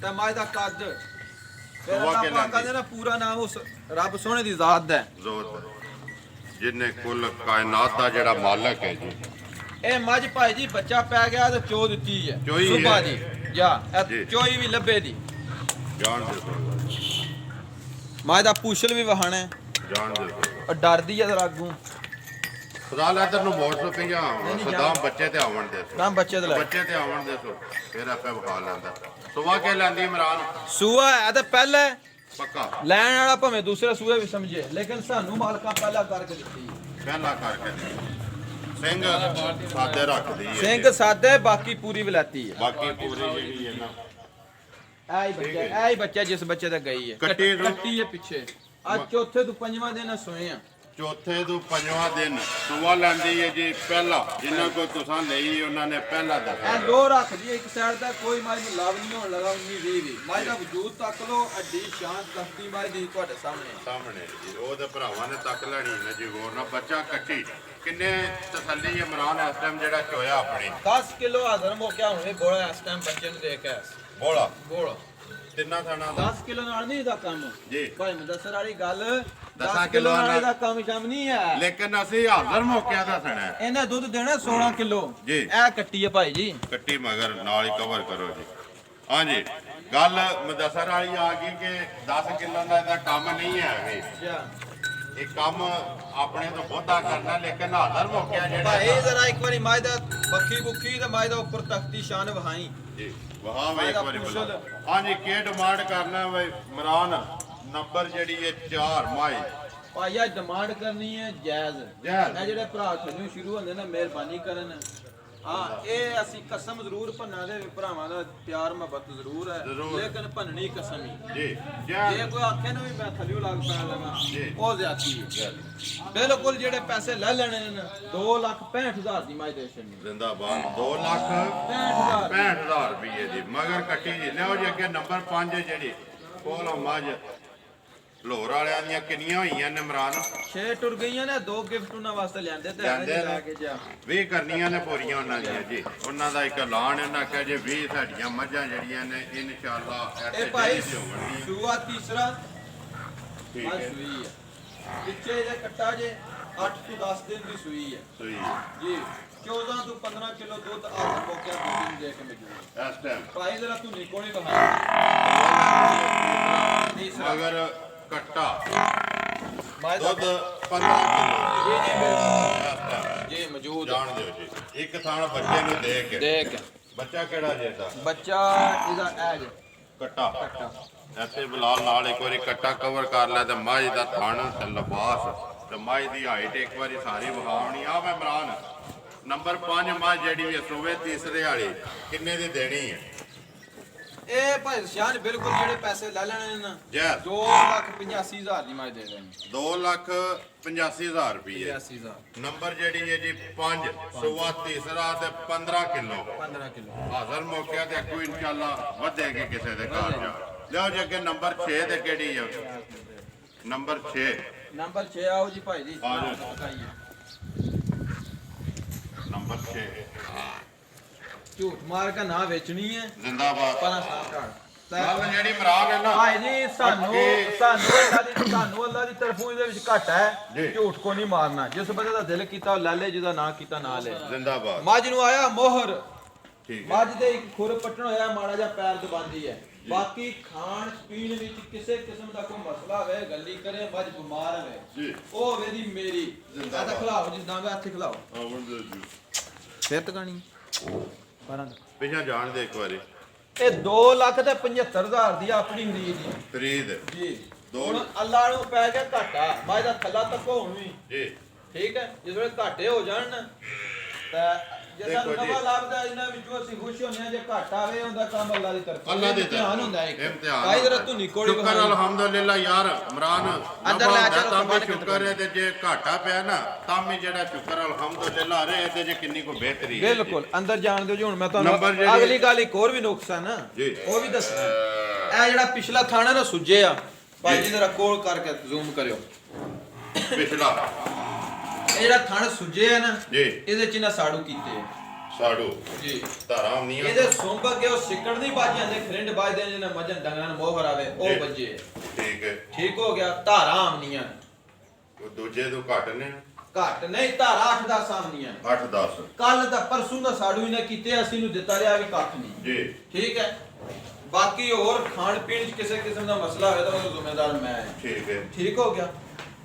ਤੇ ਮੱਝ ਦਾ ਕੱਦ ਫਿਰ ਸੁਭਾ ਕੇ ਆਪਾਂ ਲੈਂਦੀ। ਕਹਿੰਦੇ ਨਾ ਪੂਰਾ ਨਾਮ ਉਸ ਰੱਬ ਸੋਹਣੇ ਦੀ ਜ਼ਾਤ ਦਾ ਹੈ। ਜ਼ੋਰ ਜਿੰਨੇ ਕੁੱਲ ਕਾਇਨਾਤ ਦਾ ਜਿਹੜਾ ਮਾਲਕ ਹੈ ਜੀ। ਇਹ ਮੱਝ ਭਾਈ ਜੀ ਬੱਚਾ ਪੈ ਗਿਆ ਤੇ ਚੋ ਦਿੱਤੀ ਹੈ ਚੋਈ ਸੁਭਾ ਹੈ। ਜੀ ਜਾ ਜੀ। ਚੋਈ ਵੀ ਲੱਭੇ ਦੀ ਜਾਣ ਦੇ ਮੱਝ ਦਾ ਪੂਛਲ ਵੀ ਵਹਾਣਾ ਹੈ। ਜਾਣ ਦੇ ਉਹ ਡਰਦੀ ਹੈ ਜ਼ਰਾ ਅੱਗੋਂ ਖੁਦਾ ਲੈ ਤੈਨੂੰ ਮੋੜ ਸੋ ਪਈਆਂ ਨਹੀਂ, ਸਦਾ ਜਾਣ। ਬੱਚੇ ਤੇ ਆਵਣ ਦੇ ਸੋ ਨਾ ਬੱਚੇ ਦੇ ਲੈ ਬੱਚੇ ਤੇ ਆਵਣ ਦੇ ਸੋ ਫਿਰ ਆਪੇ ਵਿਖਾ ਲੈਂਦਾ ਸੁਬਾ ਕੇ ਲੈਂਦੀ ਇਮਰਾਨ ਸੂਆ ਹੈ ਤਾਂ ਪਹਿਲਾਂ ਹੈ। ਪੱਕਾ ਲੈਣ ਵਾਲਾ ਭਾਵੇਂ ਦੂਸਰੇ ਸੂਏ ਵੀ ਸਮਝੇ ਲੇਕਿਨ ਸਾਨੂੰ ਮਾਲਕਾਂ ਪਹਿਲਾਂ ਕਰਕੇ ਦਿੱਤੀ ਹੈ। ਪਹਿਲਾ ਕਰਕੇ ਦੇ। ਸਿੰਘ ਸਾਦੇ ਰੱਖਦੀ ਹੈ ਸਿੰਘ ਸਾਦੇ ਬਾਕੀ ਪੂਰੀ ਵਲਾਤੀ ਹੈ। ਬਾਕੀ ਪੂਰੀ ਜਿਹੜੀ ਹੈ ਨਾ ਇਹ ਹੀ ਬੱਚਾ ਜਿਸ ਬੱਚੇ ਦਾ ਗਈ ਹੈ ਕੱਟੀ ਨੂੰ- ਕੱਟੀ ਹੈ ਪਿੱਛੇ ਅੱਜ ਚੌਥੇ ਤੋਂ ਪੰਜਵਾਂ ਦਿਨ ਸੋਏ ਆ। ਚੌਥੇ ਤੋਂ ਪੰਜਵਾਂ ਦਿਨ ਸੁਬਾ ਲੈਂਦੀ ਹੈ ਜੀ ਪਹਿਲਾ ਜਿੰਨਾ ਕੋ ਤੁਸੀਂ ਲਈ ਉਹਨਾਂ ਨੇ ਪਹਿਲਾ ਇਹ ਦੱਸਿਆ ਦੋ ਰੱਖਦੀ ਹੈ ਇੱਕ ਸਾਈਡ ਦਾ ਕੋਈ ਮਾਈ ਨੂੰ ਲਾਭ ਨਹੀਂ ਹੋਣ ਲਗਾ 19 20 ਮਾਈ ਦਾ ਵਜੂਦ ਤੱਕ ਲੋ ਅੱਡੀ ਸ਼ਾਂਤ ਦਸਤੀ ਮਾਈ ਦੀ ਤੁਹਾਡੇ ਸਾਹਮਣੇ ਹੈ। ਸਾਹਮਣੇ ਜੀ ਉਹਦੇ ਭਰਾਵਾਂ ਨੇ ਤੱਕ ਲੈਣੀ ਨਾ ਜੀ ਹੋਰ ਨਾ ਬੱਚਾ ਕੱਟੀ ਕਿੰਨੇ ਤਸੱਲੀ ਇਮਰਾਨ ਇਸ ਟਾਈਮ ਜਿਹੜਾ ਚੋਇਆ ਆਪਣੀ 10 ਕਿਲੋ ਹਾਜ਼ਰ ਮੋਕਿਆ ਹੋਵੇ ਬੋਲਾ ਇਸ ਟਾਈਮ ਬੱਚੇ ਨੂੰ ਦੇ ਕੇ ਬੋਲਾ ਬੋਲਾ ਤਿੰਨਾਂ ਥਾਣਾ ਦਾ 10 ਕਿਲੋ ਨਾਲ ਨਹੀਂ ਇਹਦਾ ਕੰਮ ਜੀ। ਭਾਈ ਮੁਦੱਸਰ ਵਾਲੀ ਗੱਲ 10 10 ਕਿਲੋ ਨਾਲ ਇਹਦਾ ਕੰਮ ਸ਼ਮ ਨਹੀਂ ਹੈ। ਲੇਕਿਨ ਅਸੀਂ ਹਾਜ਼ਰ ਮੌਕਿਆ ਦੱਸਣਾ ਹੈ। ਇਹਨੇ ਦੁੱਧ ਦੇਣਾ 16 ਕਿਲੋ ਜੀ। ਇਹ ਕੱਟੀ ਹੈ ਭਾਈ ਜੀ ਕੱਟੀ ਮਗਰ ਨਾਲ ਹੀ ਕਵਰ ਕਰੋ ਜੀ ਹਾਂਜੀ ਗੱਲ ਮੁਦੱਸਰ ਵਾਲੀ ਆ ਗਈ ਕਿ 10 ਕਿਲੋ ਦਾ ਇਹਦਾ ਕੰਮ ਨਹੀਂ ਹੈ ਵੀ ਜਾ ਇਹ ਕੰਮ ਆਪਣੇ ਤੋਂ ਬਹੁਤਾ ਕਰਨਾ ਲੇਕਿਨ ਹਾਜ਼ਰ ਮੌਕਿਆ ਜਿਹੜਾ ਭਾਈ ਜ਼ਰਾ ਇੱਕ ਵਾਰੀ ਮਾਈ ਦਾ ਬੱਖੀ ਬੁੱਖੀ ਤੇ ਮਾਈ ਦਾ ਉੱਪਰ ਤਖਤੀ ਸ਼ਾਨ ਵਹਾਈ ਜੀ ਵਾਹ ਵੇ ਇੱਕ ਵਾਰੀ ਬੁਲਾ ਹਾਂਜੀ ਕੀ ਡਿਮਾਂਡ ਕਰਨਾ ਵੇ ਇਮਰਾਨ ਨੰਬਰ ਜਿਹੜੀ ਹੈ 4 ਮਾਈ ਭਾਈ ਆ ਡਿਮਾਂਡ ਕਰਨੀ ਹੈ ਜਾਇਜ਼ ਜਾਇਜ਼। ਇਹ ਜਿਹੜੇ ਭਰਾ ਤੁਹਾਨੂੰ ਸ਼ੁਰੂ ਹੁੰਦੇ ਨੇ ਮਿਹਰਬਾਨੀ ਕਰਨ ਹਾਂ ਇਹ ਅਸੀਂ ਕਸਮ ਜ਼ਰੂਰ ਭੰਨਾ ਦੇ ਭਰਾਵਾਂ ਦਾ ਪਿਆਰ ਮੁਹੱਬਤ ਜ਼ਰੂਰ ਹੈ ਜ਼ਰੂਰ। ਲੇਕਿਨ ਭੰਨਣੀ ਕਸਮ ਹੀ ਜੀ ਜੇ ਜੈ ਕੋਈ ਆਖੇ ਨਾ ਵੀ ਮੈਂ ਥੱਲਿਓ ਲੱਗ ਪੈਣ ਲਗਾ ਜੀ। ਉਹ ਜ਼ਿਆਦਤੀ ਹੈ ਬਿਲਕੁਲ ਜਿਹੜੇ ਪੈਸੇ ਲੈ ਲੈਣੇ ਨੇ 2,65,000 ਦੀ ਮਾਈ ਦੇ ਛੱਡਣੀ ਜ਼ਿੰਦਾਬਾਦ 2 ਲੱਖ 65,000 65,000 ਰੁਪਏ ਦੀ ਮਗਰ ਕੱਟੀ ਜੀ ਲਿਓ ਜੀ ਅੱਗੇ ਨੰਬਰ 5 ਜਿਹੜੀ ਕੋਲ ਮੱਝ ਲੋਰ ਵਾਲਿਆਂ ਦੀਆਂ ਕਿੰਨੀਆਂ ਹੋਈਆਂ ਨੇ ਇਮਰਾਨ 6 ਟੁਰ ਗਈਆਂ ਨੇ 2 ਗਿਫਟ ਉਹਨਾਂ ਵਾਸਤੇ ਲਿਆਂਦੇ ਤੇ ਲਿਆਂਦੇ ਇਹਨੇ ਨੇ। ਲੈ ਕੇ ਜਾ 20 ਕਰਨੀਆਂ ਨੇ ਪੂਰੀਆਂ ਉਹਨਾਂ ਦੀਆਂ ਜੀ ਉਹਨਾਂ ਦਾ ਇੱਕ ਐਲਾਨ ਇਹਨਾਂ ਕਿਹਾ ਜੇ 20 ਸਾਡੀਆਂ ਮੱਝਾਂ ਜਿਹੜੀਆਂ ਨੇ ਇਨਸ਼ਾਅੱਲਾ ਇਹ ਭਾਈ ਹੋਣਗੀਆਂ ਸੂਆ ਤੀਸਰਾ ਠੀਕ ਆ ਹੈ ਸੂਈ ਹੈ ਪਿੱਛੇ ਇਹਦੇ ਕੱਟਾ ਜੇ 8 ਤੋਂ 10 ਦਿਨ ਦੀ ਸੂਈ ਹੈ ਸਹੀ ਜੀ 14 ਤੋਂ 15 ਕਿਲੋ ਦੁੱਧ ਆਹ ਮੌਕੇ ਦੁੱਧ ਦੇ ਕੇ ਮਿਲੂਗਾ ਇਸ ਟਾਈਮ ਭਾਈ ਜਰਾ ਤੂੰ ਨਿਕੋਣੀ ਬਹਾ ਤੀਸਰਾ ਮਗਰ ਕੱਟਾ ਭਾਈ ਦਾ ਦੁੱਧ 15 ਕਿਲੋ ਜੀ ਜੀ ਇਸ ਟਾਈਮ ਜੀ ਮੌਜੂਦ ਜਾਣ ਦਿਓ ਜੀ ਇੱਕ ਥਾਣ ਬੱਚੇ ਨੂੰ ਦੇ ਕੇ ਦੇਖ ਬੱਚਾ ਕਿਹੜਾ ਜਿਹਦਾ ਬੱਚਾ ਇਹਦਾ ਐਜ ਕੱਟਾ ਕੱਟਾ ਇੱਥੇ ਬਲਾਲ ਨਾਲ ਇੱਕ ਵਾਰੀ ਕੱਟਾ ਕਵਰ ਕਰ ਲਿਆ ਤੇ ਮੱਝ ਦਾ ਥਣ ਤੇ ਲਿਬਾਸ ਤੇ ਮੱਝ ਦੀ ਹਾਈਟ ਇੱਕ ਵਾਰੀ ਸਾਰੀ ਵਿਖਾਉਣੀ ਆ ਮੈਂ ਇਮਰਾਨ ਨੰਬਰ 5 ਮੱਝ ਜਿਹੜੀ ਵੀ ਸੂਵੇ ਤੀਸਰੇ ਵਾਲੀ ਕਿੰਨੇ ਦੀ ਦੇਣੀ ਹੈ ਇਹ ਭਾਈ ਸ਼ਾਨ ਬਿਲਕੁਲ ਜਿਹੜੇ ਪੈਸੇ ਲੈ ਲੈਣੇ ਨੇ ਨਾ ਜੈ 2,85,000 ਦੀ ਮੈਂ ਦੇ ਦੇਣੀ 2,85,000 ਰੁਪਏ 85,000 ਨੰਬਰ ਜਿਹੜੀ ਹੈ ਜੀ 5 ਸੂਆ ਤੀਸਰਾ ਤੇ 15 ਕਿਲੋ 15 ਕਿਲੋ ਹਾਜ਼ਰ ਮੌਕਿਆ ਤੇ ਕੋਈ ਇਨਸ਼ਾਅੱਲਾ ਵਧੇਗੀ ਕਿਸੇ ਦੇ ਘਰ ਜਾ ਲਿਓ ਜੀ ਅੱਗੇ ਨੰਬਰ 6 ਤੇ ਕਿਹੜੀ ਹੈ ਨੰਬਰ 6 ਨੰਬਰ 6 ਆਓ ਜੀ ਭਾਈ ਜੀ ਆ ਜਾਓ। ਦਿਖਾਈਏ। ਨੰਬਰ 6 ਝੂਠ ਮਾਰ ਕੇ ਨਾ ਵੇਚਣੀ ਹੈ ਜ਼ਿੰਦਾਬਾਦ ਪਰਾਂ ਸਾਹ ਕਾੜ ਗੱਲ ਜਿਹੜੀ ਇਮਰਾਨ ਹੈ ਨਾ ਭਾਈ ਜੀ ਸਾਨੂੰ ਅੱਲਾ ਦੀ ਤਰਫੋਂ ਇਹਦੇ ਵਿੱਚ ਘੱਟ ਜੀ। ਹੈ ਝੂਠ ਕੋ ਨਹੀਂ ਮਾਰਨਾ ਜਿਸ ਬੰਦੇ ਦਾ ਦਿਲ ਕੀਤਾ ਉਹ ਲੈ ਲੈ ਜਿਹਦਾ ਨਾ ਕੀਤਾ ਨਾ ਲੈ ਜ਼ਿੰਦਾਬਾਦ ਮੱਝ ਨੂੰ ਆਇਆ ਮੋਹਰ ਠੀਕ ਹੈ ਮੱਝ ਦੇ ਇੱਕ ਖੁਰ ਪੱਟਣ ਹੋਇਆ ਮਾੜਾ ਜਿਹਾ ਪੈਰ ਦਬਾਉਂਦੀ ਹੈ ਬਾਕੀ ਖਾਣ ਪੀਣ ਵਿੱਚ ਕਿਸੇ ਕਿਸਮ ਦਾ ਕੋਈ ਮਸਲਾ ਹੋਵੇ ਗੱਲੀ ਕਰੇ ਮੱਝ ਬਿਮਾਰ ਹੋਵੇ ਜੀ ਉਹ ਹੋਵੇ ਦੀ ਮੇਰੀ ਜ਼ਿੰਦਾਬਾਦ। ਤਾਂ ਖਿਲਾਓ ਜਿੱਦਾਂ ਮੈਂ ਇੱਥੇ ਖਿਲਾਓ ਆਵਣ ਜੀ ਫਿਰ ਤਕਾਣੀ ਪਰਾਂ ਪਿਛਾ ਜਾਣ ਦੇ ਇੱਕ ਵਾਰੀ ਇਹ 2,75,000 ਦੀ ਆਪਣੀ ਖਰੀਦ ਦੀ ਫਰੀਦ ਜੀ ਦੋ- ਹੁਣ ਅੱਲਾ ਨੂੰ ਪੈ ਗਿਆ ਘਾਟਾ ਮੱਝ ਦਾ ਥੱਲਾ ਤੱਕ ਹੁਣ ਵੀ ਜੀ ਠੀਕ ਹੈ ਜਿਸ ਵੇਲੇ ਘਾਟੇ ਹੋ ਜਾਣ ਨਾ ਤਾਂ ਜੇ ਸਾਨੂੰ ਦੇਖੋ ਜੀ। ਨਵਾਂ ਲੱਭਦਾ ਇਹਨਾਂ ਵਿੱਚੋਂ ਅਸੀਂ ਖੁਸ਼ ਹੁੰਦੇ ਹਾਂ ਜੇ ਘਾਟਾ ਆਵੇ ਉਹਦਾ ਕੰਮ ਅੱਲਾ ਦੀ ਤਰਫੋਂ ਅੱਲਾ ਦੀ ਇਮਤਿਹਾਨ ਹੁੰਦਾ ਇੱਕ ਇਮਤਿਹਾਨ ਕਾਈ ਜਰਾ ਤੂੰ ਨਿਕੋੜੀ ਸ਼ੁਕਰ ਅਲਹਮਦੁਲਿਲਾ ਯਾਰ ਇਮਰਾਨ ਅੰਦਰ ਲੈ ਜਾ, ਤਾਂ ਵੀ ਸੰਭਾਲ ਕੇ ਸ਼ੁਕਰ ਹੈ ਤੇ ਜੇ ਘਾਟਾ ਪਿਆ ਨਾ ਤਾਂ ਵੀ ਜਿਹੜਾ ਸ਼ੁਕਰ ਅਲਹਮਦੁਲਿਲਾ ਰਹੇ ਤੇ ਜੇ ਕਿੰਨੀ ਕੋ ਬਿਹਤਰੀ ਹੈ ਬਿਲਕੁਲ ਅੰਦਰ ਜਾਣ ਦਿਓ ਜੀ ਹੁਣ ਮੈਂ ਨੰਬਰ ਤੁਹਾਨੂੰ ਜਿਹੜੀ- ਅਗਲੀ ਗੱਲ ਇੱਕ ਹੋਰ ਵੀ ਨੁਕਸ ਹੈ ਨਾ ਜੀ। ਉਹ ਵੀ ਦੱਸਣਾ ਇਹ ਜਿਹੜਾ ਪਿਛਲਾ ਥਾਣਾ ਨਾ ਸੁੱਜੇ ਆ ਭਾਈ ਜੀ ਜਰਾ ਕੋਲ ਕਰਕੇ ਜ਼ੂਮ ਕਰਿਓ ਪਿਛਲਾ ਇਹ ਜਿਹੜਾ ਥਣ ਸੁੱਜੇ ਆ ਨਾ ਜੀ ਇਹਦੇ ਚ ਨਾ ਸਾੜੂ ਕੀਤੇ ਆ ਸਾਡੂ ਜੀ ਧਾਰਾਂ ਹੁੰਦੀਆਂ ਇਹਦੇ ਸੁੰਬ ਕੇ ਉਹ ਸਿੱਕੜ ਨਹੀਂ ਬਾਜੀਆਂ ਦੇ ਖਰਿੰਡ ਬਾਜਦੇ ਜਿਹਨੇ ਮੱਝਾਂ ਡੰਗਰਾਂ ਨੂੰ ਮੋਹਰ ਆਵੇ ਜੀ। ਉਹ ਵੱਜੇ ਠੀਕ ਹੈ ਠੀਕ ਹੋ ਗਿਆ ਧਾਰਾਂ ਆਮਨੀਆਂ ਉਹ ਦੂਜੇ ਤੋਂ ਘੱਟ ਨੇ ਘੱਟ ਨਹੀਂ ਧਾਰਾ 8-10 ਆਮਨੀਆਂ 8-10 ਕੱਲ ਦਾ ਪਰਸੋਂ ਦਾ ਸਾੜੂ ਇਹਨੇ ਕੀਤੇ ਅਸੀਂ ਨੂੰ ਦਿੱਤਾ ਰਿਹਾ ਵੀ ਕੱਖ ਨਹੀਂ ਜੀ ਠੀਕ ਹੈ ਬਾਕੀ ਹੋਰ ਖਾਣ ਪੀਣ ਚ ਕਿਸੇ ਕਿਸਮ ਦਾ ਮਸਲਾ ਹੋਵੇ ਤਾਂ ਉਹਦਾ ਜ਼ਿੰਮੇਦਾਰ ਮੈਂ ਹਾਂ ਠੀਕ ਹੈ ਠੀਕ ਹੋ ਗਿਆ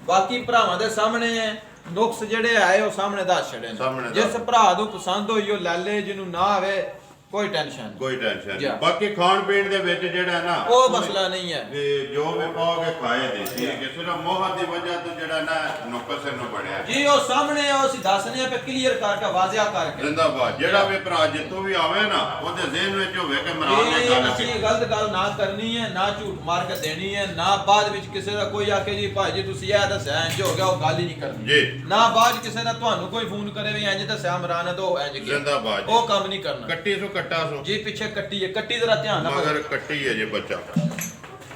ਬਾਕੀ ਭਰਾਵਾਂ ਦੇ ਸਾਹਮਣੇ ਨੁਕਸ ਜਿਹੜੇ ਆਏ ਉਹ ਸਾਹਮਣੇ ਦੱਸ ਛੜੇ ਸਾਹਮਣੇ ਨੇ ਦੱਸ। ਜਿਸ ਭਰਾ ਨੂੰ ਪਸੰਦ ਹੋਈ ਉਹ ਲੈ ਲੈ ਜਿਹਨੂੰ ਨਾ ਆਵੇ ਕੋਈ ਟੈਨਸ਼ਨ ਨਹੀਂ ਕੋਈ ਟੈਨਸ਼ਨ ਜੀ। ਨਹੀਂ ਬਾਕੀ ਖਾਣ ਪੀਣ ਦੇ ਵਿੱਚ ਜਿਹੜਾ ਹੈ ਨਾ ਉਹ ਮਸਲਾ ਨਹੀਂ ਹੈ ਇਹ ਜੋ ਵੀ ਪਾਓਗੇ ਖਾਏ ਦੇ ਠੀਕ ਹੈ ਸਿਰਫ ਮੋਹਰ ਦੀ ਵਜ੍ਹਾ ਤੋਂ ਜਿਹੜਾ ਨਾ ਨੁਕਸ ਨੂੰ ਬਣਿਆ ਜੀ ਉਹ ਸਾਹਮਣੇ ਉਹ ਅਸੀਂ ਦੱਸਨੇ ਆ ਪੇ ਕਲੀਅਰ ਕਰਕੇ ਵਾਜ਼ਿਆ ਕਰਕੇ ਜ਼ਿੰਦਾਬਾਦ ਜਿਹੜਾ ਵੀ ਭਰਾ ਜਿੱਤੋਂ ਵੀ ਆਵੇ ਨਾ ਉਹਦੇ ਜ਼ਿਹਨ ਵਿੱਚ ਹੋਵੇ ਕਿ ਇਮਰਾਨ ਨੇ ਇਹ ਗੱਲ ਅਸੀਂ ਕੀਤੀ ਗਲਤ ਗੱਲ ਨਾ ਕਰਨੀ ਹੈ ਨਾ ਝੂਠ ਮਾਰ ਕੇ ਦੇਣੀ ਹੈ ਨਾ ਬਾਅਦ ਵਿੱਚ ਕਿਸੇ ਦਾ ਕੋਈ ਆਕੇ ਜੀ ਭਾਈ ਜੀ ਤੁਸੀਂ ਇਹ ਦੱਸਿਆ ਇੰਜ ਹੋ ਗਿਆ ਉਹ ਗੱਲ ਹੀ ਨਹੀਂ ਕਰਨੀ ਜੀ ਨਾ ਬਾਅਦ ਕਿਸੇ ਦਾ ਤੁਹਾਨੂੰ ਕੋਈ ਫੋਨ ਕਰੇ ਵੀ ਇੰਜ ਦੱਸਿਆ ਇਮਰਾਨ ਹੈ ਤਾਂ ਉਹ ਇੰਜ ਗਿਆ ਜ਼ਿੰਦਾਬਾਦ ਜੀ। ਉਹ ਕੰਮ ਨਹੀਂ ਕਰਨਾ ਕੱਟੀ ਸੋ ਕੱਟਾ ਸੋ ਜੀ ਪਿੱਛੇ ਕੱਟੀ ਹੈ ਕੱਟੀ ਜ਼ਰਾ ਧਿਆਨ ਨਾਲ ਮਗਰ ਕੱਟੀ ਹੈ ਜੇ ਬੱਚਾ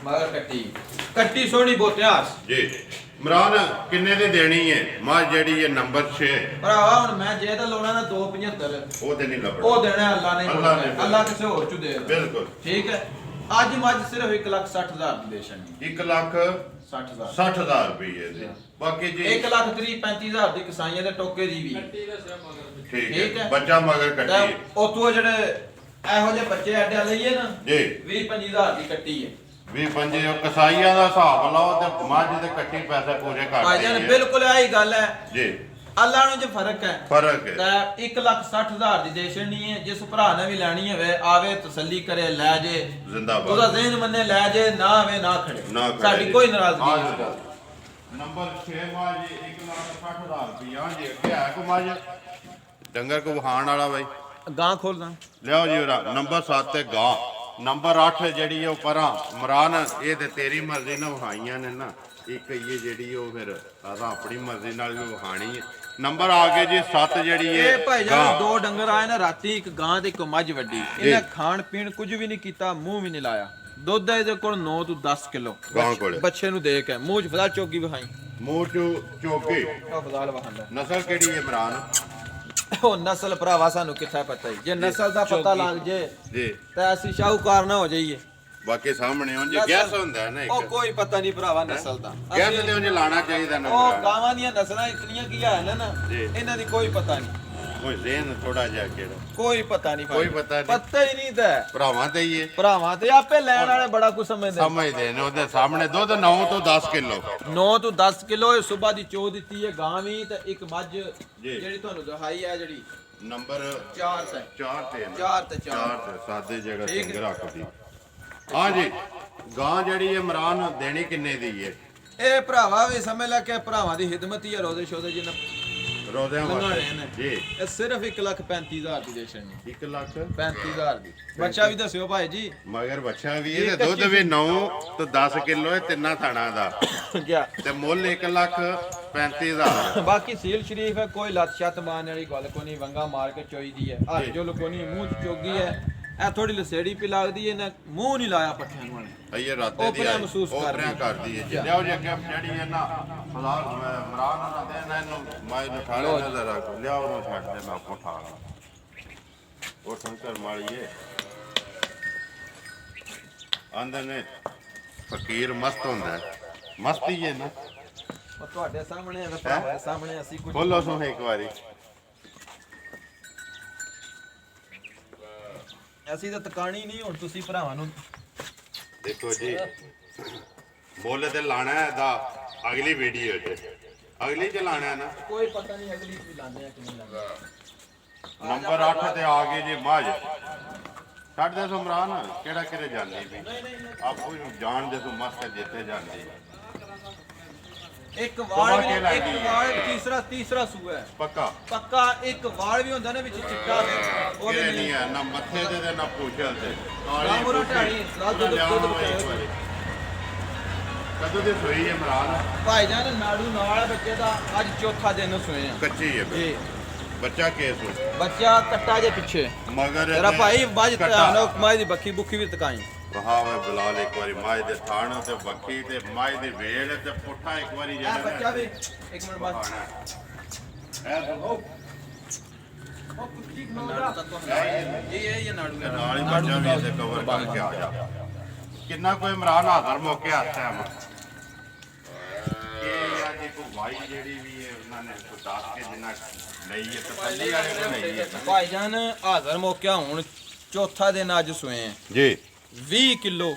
ਮਗਰ ਕੱਟੀ ਸੋਹਣੀ ਬੋਤਿਆਸ ਜੀ ਇਮਰਾਨ ਕਿੰਨੇ ਦੀ ਦੇਣੀ ਹੈ ਮਾਂ ਜਿਹੜੀ ਹੈ ਨੰਬਰ 6 ਭਰਾਵਾ ਹੁਣ ਮੈਂ ਜੇ ਤਾਂ ਲਾਉਣਾ ਨਾ 275 ਉਹ ਤੇ ਨਹੀਂ ਲੱਭਣਾ ਉਹ ਦੇਣਾ ਅੱਲਾ ਨੇ ਅੱਲਾ ਨੇ ਅੱਲਾ ਕਿਸੇ ਹੋਰ ਚ ਦੇ ਬਿਲਕੁਲ ਠੀਕ ਹੈ ਅੱਜ ਮੱਝ ਸਿਰਫ 1,60,000 ਦੀ ਦੇਸ਼ਾਂਗੀ 1,60,000 60,000 ਰੁਪਏ ਦੀ ਬਾਕੀ ਜੀ 1,35,000 ਦੀ ਕਸਾਈਆਂ ਦੇ ਟੋਕੇ ਦੀ ਵੀ ਠੀਕ ਠੀਕ ਹੈ ਹੈ। ਬੱਚਾ ਮਗਰ ਕੱਟੀ ਹੈ ਉਤੋਂ ਜਿਹੜੇ ਇਹੋ ਜਿਹੇ ਬੱਚੇ ਐਡੇ ਲਈਏ ਨਾ ਜੀ 20-25,000 ਦੀ ਕੱਟੀ ਹੈ ਵੀ ਪੰਜੇ ਉਹ ਕਸਾਈਆਂ ਦਾ ਹਿਸਾਬ ਲਾਓ ਤੇ ਮੱਝ ਦੇ ਕੱਟੀ ਪੈਸੇ ਪੂਰੇ ਭਾਈ ਜਾਨ ਕਰਦੇ ਬਿਲਕੁਲ ਇਹੀ ਗੱਲ ਹੈ ਜੀ ਅੱਲਾ ਨੂੰ ਜੇ ਫਰਕ ਹੈ ਫਰਕ ਹੈ ਤਾਂ 1,60,000 ਦੀ ਦੇਸ਼ਨ ਨਹੀਂ ਹੈ ਜਿਸ ਭਰਾ ਨੇ ਵੀ ਲੈਣੀ ਹੋਵੇ ਆਵੇ ਤਸੱਲੀ ਕਰੇ ਲੈ ਜੇ ਉਹਦਾ ਜ਼ਿੰਦਾਬਾਦ ਜ਼ਿਹਨ ਮੰਨੇ ਲੈ ਜੇ ਨਾ ਆਵੇ ਨਾ ਖੜੇ ਨਾ ਖੜੇ ਸਾਡੀ ਜੀ। ਕੋਈ ਨਾਰਾਜ਼ਗੀ ਹਾਂ ਨਹੀਂ ਜੀ। ਇਸ ਗੱਲ ਦੀ। ਨੰਬਰ 6 ਮਾਂ ਜੀ 1,60,000 ਰੁਪਇਆ ਜੀ ਅੱਗੇ ਹੈ ਕੋ ਮੱਝ ਡੰਗਰ ਕੋ ਵਹਾਣ ਵਾਲਾ ਬਾਈ ਗਾਂ ਖੋਲਦਾ ਲਿਆਓ ਜੀ ਉਹਦਾ ਨੰਬਰ 7 ਤੇ ਗਾਂ ਨੰਬਰ 8 ਜਿਹੜੀ ਹੈ ਉਹ ਪਰਾਂ ਇਮਰਾਨ ਇਹ ਤੇ ਤੇਰੀ ਮਰਜ਼ੀ ਨਾਲ ਵਹਾਈਆਂ ਨੇ ਨਾ ਇੱਕ ਇਹ ਜਿਹੜੀ ਉਹ ਫਿਰ ਆਦਾ ਆਪਣੀ ਮਰਜ਼ੀ ਨਾਲ ਵੀ ਵਹਾਣੀ ਹੈ ਨੰਬਰ ਆ ਗਏ ਜੀ 7 ਜਿਹੜੀ ਹੈ ਇਹ ਭਾਈ ਜਾਨ ਗਾਂ। ਦੋ ਡੰਗਰ ਆਏ ਨਾ ਰਾਤੀ ਇੱਕ ਗਾਂ ਤੇ ਇੱਕ ਮੱਝ ਵੱਡੀ ਇਹਨੇ ਖਾਣ ਪੀਣ ਕੁਝ ਵੀ ਨਹੀਂ ਕੀਤਾ ਮੂੰਹ ਵੀ ਨਹੀਂ ਲਾਇਆ ਦੁੱਧ ਹੈ ਇਹਦੇ ਕੋਲ 9 ਤੋਂ 10 ਕਿਲੋ ਗਾਂ ਕੋਲੇ ਬੱਚੇ ਨੂੰ ਦੇ ਕੇ ਮੂੰਹ 'ਚ ਫਜ਼ਾਲ ਚੋਗੀ ਵਿਖਾਈ ਮੂੰਹ ਚੋਂ ਚੋਕੇ ਉਹ ਫਜ਼ਾਲ ਵਹਾਂਦਾ ਨਸਲ ਕਿਹੜੀ ਹੈ ਇਮਰਾਨ ਉਹ ਨਸਲ ਭਰਾਵਾ ਸਾਨੂੰ ਕਿੱਥੇ ਪਤਾ ਹੀ ਜੇ ਨਸਲ ਦਾ ਪਤਾ ਲੱਗ ਜੇ ਜੀ ਤਾਂ ਅਸੀਂ ਸ਼ਾਹੂਕਾਰ ਨਾ ਹੋ ਜਾਈਏ ਬਾਕੀ ਸਾਹਮਣੇ ਉਂਝ ਗੈਸ ਹੁੰਦਾ ਹੈ ਨਾ ਉਹ ਇੱਕ ਕੋਈ ਪਤਾ ਨਹੀਂ ਭਰਾਵਾ ਨਸਲ ਦਾ ਗੈਸ ਤੇ ਉਂਝ ਲਾਣਾ ਚਾਹੀਦਾ ਉਹ ਨੰਬਰ ਗਾਵਾਂ ਦੀਆਂ ਨਸਲਾਂ ਇਤਨੀਆਂ ਕੀ ਹਾਲ ਹੈ ਨਾ ਜੀ। ਇਹਨਾਂ ਦੀ ਕੋਈ ਪਤਾ ਨਹੀਂ ਕੋਈ ਜ਼ੇਨ ਥੋੜਾ ਜਿਹਾ ਕਿਹੜਾ ਕੋਈ ਪਤਾ ਨਹੀਂ ਭਾਈ। ਕੋਈ ਪਤਾ ਨਹੀਂ। ਪਤਾ ਹੀ ਨਹੀਂ ਤਾਂ ਭਰਾਵਾਂ ਤੇ ਹੀ ਹੈ ਭਰਾਵਾਂ ਤੇ ਆਪੇ ਲੈਣ ਵਾਲੇ ਬੜਾ ਕੁਝ ਸਮਝਦੇ ਸਮਝਦੇ ਨੇ ਉਹਦੇ ਸਾਹਮਣੇ ਦੁੱਧ 9 ਤੋਂ 10 ਕਿਲੋ 9 ਤੋਂ 10 ਕਿਲੋ ਇਹ ਸਵੇਰ ਦੀ ਚੋ ਦਿੱਤੀ ਹੈ ਗਾਂ ਵੀ ਤੇ ਇੱਕ ਮੱਝ ਜਿਹੜੀ ਤੁਹਾਨੂੰ ਦਿਖਾਈ ਹੈ ਜਿਹੜੀ ਨੰਬਰ 4 ਤੇ 4 ਤੇ 4 ਤੇ 4 ਚਾਰ ਤੇ ਸਾਦੇ ਜਗ੍ਹਾ ਠੀਕ ਸਿੰਘ ਰੱਖਦੀ ਹਾਂ ਜੀ ਗਾਂ ਜਿਹੜੀ ਇਮਰਾਨ ਦੇਣੀ ਕਿੰਨੇ ਦੀ ਹੈ ਇਹ ਭਰਾਵਾ ਵੀ ਸਮਝ ਲੈ ਕਿ ਭਰਾਵਾਂ ਦੀ ਖਿਦਮਤ ਹੀ ਹੈ ਰੋਜ਼ੇ ਸ਼ੋਦੇ ਜਿੰਨਾ ਰੋਜ਼ਿਆਂ ਲੰਘਾ ਵਾਸਤੇ ਰਹੇ ਨੇ ਜੀ ਇਹ ਸਿਰਫ 1,35,000 ਦੀ ਦੇ ਛੜਨੀ 1 ਲੱਖ 35,000 ਦੀ ਬੱਚਾ ਵੀ ਦੱਸਿਓ ਭਾਈ ਜੀ ਮਗਰ ਬੱਚਾ ਵੀ ਇਹਦੇ ਦੁੱਧ ਵੀ 9 ਤੋਂ 10 ਕਿਲੋ ਹੈ ਤਿੰਨਾਂ ਥਾਣਾ ਦਾ ਗਿਆ ਤੇ ਮੁੱਲ 1,35,000 ਬਾਕੀ ਸੀਲ ਸ਼ਰੀਫ ਹੈ ਕੋਈ ਲੱਤ ਛੱਤ ਮਾਰਨ ਵਾਲੀ ਗੱਲ ਕੋਈ ਨਹੀਂ ਵੰਗਾ ਮਾਰ ਕੇ ਚੋਈ ਦੀ ਹੈ ਹੱਥ ਜੋ ਲੁਕੋਣੀ ਮੂੰਹ ਚ ਚੋਗੀ ਹੈ ਇਹ ਥੋੜੀ ਲਸੇੜੀ ਪੀ ਲੱਗਦੀ ਹੈ ਨਾ ਮੂੰਹ ਨਹੀਂ ਲਾਇਆ ਪੱਠਿਆਂ ਨੂੰ ਇਹਨੇ। ਇਹ ਰਾਤੇ ਦੀ ਓਪਰਿਆਂ ਮਹਿਸੂਸ ਉਹ ਕਰਦੀ ਹੈ। ਕਰਦੀ ਹੈ ਲਿਆਓ ਜੇ ਕਿ ਜਿਹੜੀ ਹੈ ਨਾ ਫਲਾਰ ਇਮਰਾਨ ਉਹਨਾਂ ਦੇ ਨਾ ਇਹਨੂੰ ਮੈਂ ਨੂੰ ਠਾ ਲੈਣਾ ਜ਼ਰਾ ਲਿਆਓ ਉਹਨੂੰ ਛੱਡ ਦੇ ਮੈਂ ਆਪੋ ਠਾ ਲਾਂ ਉਹ ਸ਼ੰਕਰ ਮਾਲੀਏ ਆਂਦੇ ਨੇ ਫਕੀਰ ਮਸਤ ਹੁੰਦਾ ਹੈ ਮਸਤੀ ਹੈ ਨਾ ਉਹ ਤੁਹਾਡੇ ਸਾਹਮਣੇ ਹੈ ਭਰਾਵਾ ਸਾਹਮਣੇ ਅਸੀਂ ਕੁਝ ਬੋਲੋ ਸੋ ਇੱਕ ਵਾਰੀ ਅਸੀਂ ਤਾਂ ਤਕਾਣੀ ਨਹੀਂ ਹੁਣ ਤੁਸੀਂ ਭਰਾਵਾਂ ਨੂੰ ਦੇਖੋ ਜੀ ਬੋਲੇ ਤੇ ਲਾਣਾ ਹੈ ਦਾ ਅਗਲੀ ਵੀਡੀਓ 'ਚ ਅਗਲੀ 'ਚ ਲਾਣਾ ਹੈ ਨਾ ਕੋਈ ਪਤਾ ਨਹੀਂ ਅਗਲੀ ਵੀ ਲਾਣੇ ਆ ਕਿ ਨਹੀਂ ਲਾਣੇ ਨੰਬਰ 8 ਤੇ ਆ ਗਏ ਜੀ ਮਾਝ ਛੱਡ ਦੇ ਸੁਮਰਾਨ ਕਿਹੜਾ ਕਿਹੜੇ ਜਾਂਦੀ ਵੀ ਆਪੋ ਨੂੰ ਜਾਣਦੇ ਸੋ ਮਸਤ ਜਿੱਤੇ ਜਾਂਦੀ ਇੱਕ ਵਾਲ ਵੀ ਕਿਹੜਾ ਇੱਕ ਹੈਗੀ? ਵਾਲ ਤੀਸਰਾ ਸੂਆ ਹੈ ਪੱਕਾ ਪੱਕਾ ਇੱਕ ਵਾਲ ਵੀ ਹੁੰਦਾ ਨਾ ਵਿੱਚ ਚਿੱਟਾ ਉਹ ਵੀ ਇਹ ਨਹੀਂ ਨਹੀਂ ਹੈ ਨਾ ਮੱਥੇ ਤੇ ਤੇ ਨਾ ਪੂਛਲ ਤੇ ਕਾਲੀ ਰਾਮੂਰਾ ਪੂਛਲ। ਢਾਣੀ, ਨਾਲ ਦੁੱਧ- ਲਿਆਓ ਦੁੱਧ ਇੱਕ ਬਚਾਓ। ਵਾਰੀ। ਕਦੋਂ ਦੀ ਸੋਈ ਹੈ ਇਮਰਾਨ ਭਾਈਜਾਨ ਨਾੜੂ ਨਾਲ ਬੱਚੇ ਦਾ ਅੱਜ ਚੌਥਾ ਦਿਨ ਸੋਏ ਆ ਕੱਚੀ ਹੈ ਫਿਰ। ਜੀ ਬੱਚਾ ਕੇਸ ਹੋ ਬੱਚਾ ਕੱਟਾ ਜੇ ਪਿੱਛੇ ਮਗਰ ਤੇਰਾ ਇਹਦੇ ਭਾਈ ਬਾਜ ਕੱਟਾ। ਮਾਈ ਦੀ ਬੱਖੀ ਬੁੱਖੀ ਵੀ ਤਕਾਈ ਬਹਾਵੇ ਬਲਾਲ ਇੱਕ ਵਾਰੀ ਮਾਝ ਦੇ ਥਾਣ ਤੇ ਬੱਕੀ ਤੇ ਮਾਝ ਦੇ ਵੇੜ ਤੇ ਪੁੱਠਾ ਇੱਕ ਵਾਰੀ ਇਹ ਜਿਹੜਾ ਬੱਚਾ ਵੀ ਇੱਕ ਮਿੰਟ ਬਾਅਦ ਇਹ ਨਾੜੂ ਹੈ ਨਾਲ ਹੀ ਬੱਚਾ ਵੀ ਇਹਦੇ ਕਵਰ ਕਰਕੇ ਆ ਜਾ ਕਿੰਨਾ ਕੋਈ ਇਮਰਾਨ ਹਾਜ਼ਰ ਮੌਕੇ ਹੱਥ ਹੈ ਇਹ ਅੱਜ ਇੱਕ ਵਾਈ ਜਿਹੜੀ ਵੀ ਹੈ ਉਹਨਾਂ ਨੇ ਕੋਈ ਦੱਸ ਕੇ ਜਿੰਨਾ ਲਈ ਹੈ ਤਸੱਲੀ ਵਾਲੇ ਕੋਲ ਲਈ ਹੈ ਭਾਈਜਾਨ ਹਾਜ਼ਰ ਮੌਕਿਆ ਹੁਣ ਚੌਥਾ ਦਿਨ ਅੱਜ ਸੋਏ ਆ ਜੀ 20 ਕਿਲੋ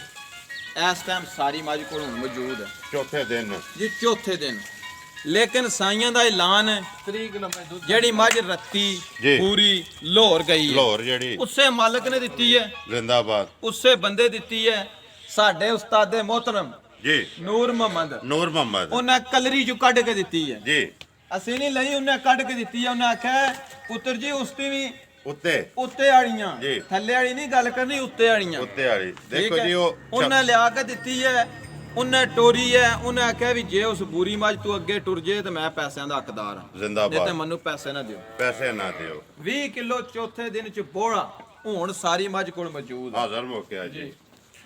ਇਸ ਟਾਈਮ ਸਾਰੀ ਮੱਝ ਕੋਲ ਹੁਣ ਮੌਜੂਦ ਹੈ ਚੌਥੇ ਦਿਨ ਜੀ ਚੌਥੇ ਦਿਨ ਲੇਕਿਨ ਸਾਈਆਂ ਦਾ ਐਲਾਨ ਹੈ ਜਿਹੜੀ ਮੱਝ ਰੱਤੀ ਜੀ। ਪੂਰੀ ਲਾਹੌਰ ਗਈ ਹੈ ਲਾਹੌਰ ਜਿਹੜੀ ਉਸੇ ਮਾਲਕ ਨੇ ਦਿੱਤੀ ਹੈ ਜ਼ਿੰਦਾਬਾਦ ਉਸੇ ਬੰਦੇ ਦਿੱਤੀ ਹੈ ਸਾਡੇ ਉਸਤਾਦੇ ਮੁਹਤਰਮ ਜੀ ਨੂਰ ਮੁਹੰਮਦ ਨੂਰ ਮੁਹੰਮਦ ਉਹਨਾਂ ਕਲਰੀ ਚੋਂ ਕੱਢ ਕੇ ਦਿੱਤੀ ਹੈ ਜੀ ਅਸੀਂ ਨਹੀਂ ਲਈ ਉਹਨੇ ਕੱਢ ਕੇ ਦਿੱਤੀ ਹੈ ਉਹਨੇ ਆਖਿਆ ਪੁੱਤਰ ਜੀ ਉਸਤੀ ਵੀ ਉੱਤੇ ਉੱਤੇ ਵਾਲੀਆਂ ਜੀ। ਥੱਲੇ ਵਾਲੀ ਨਹੀਂ ਗੱਲ ਕਰਨੀ ਉੱਤੇ ਵਾਲੀਆਂ ਉੱਤੇ ਵਾਲੀ ਠੀਕ ਦੇਖੋ ਹੈ? ਜੀ ਉਹ ਉਹਨੇ ਲਿਆ ਕੇ ਦਿੱਤੀ ਹੈ ਉਹਨੇ ਟੋਰੀ ਹੈ ਉਹਨੇ ਆਖਿਆ ਵੀ ਜੇ ਉਸ ਬੂਰੀ ਮੱਝ ਤੂੰ ਅੱਗੇ ਟੁਰ ਜੇ ਤੇ ਮੈਂ ਪੈਸਿਆਂ ਦਾ ਹੱਕਦਾਰ ਹਾਂ ਨਹੀਂ ਤੇ ਜ਼ਿੰਦਾਬਾਦ ਮੈਨੂੰ ਪੈਸੇ ਨਾ ਦਿਓ ਪੈਸੇ ਨਾ ਦਿਓ 20 ਕਿਲੋ ਚੌਥੇ ਦਿਨ ਚ ਬੋੜਾ ਹੁਣ ਸਾਰੀ ਮੱਝ ਕੋਲ ਮੌਜੂਦ ਹੈ ਹਾਜ਼ਰ ਮੌਕਿਆ ਜੀ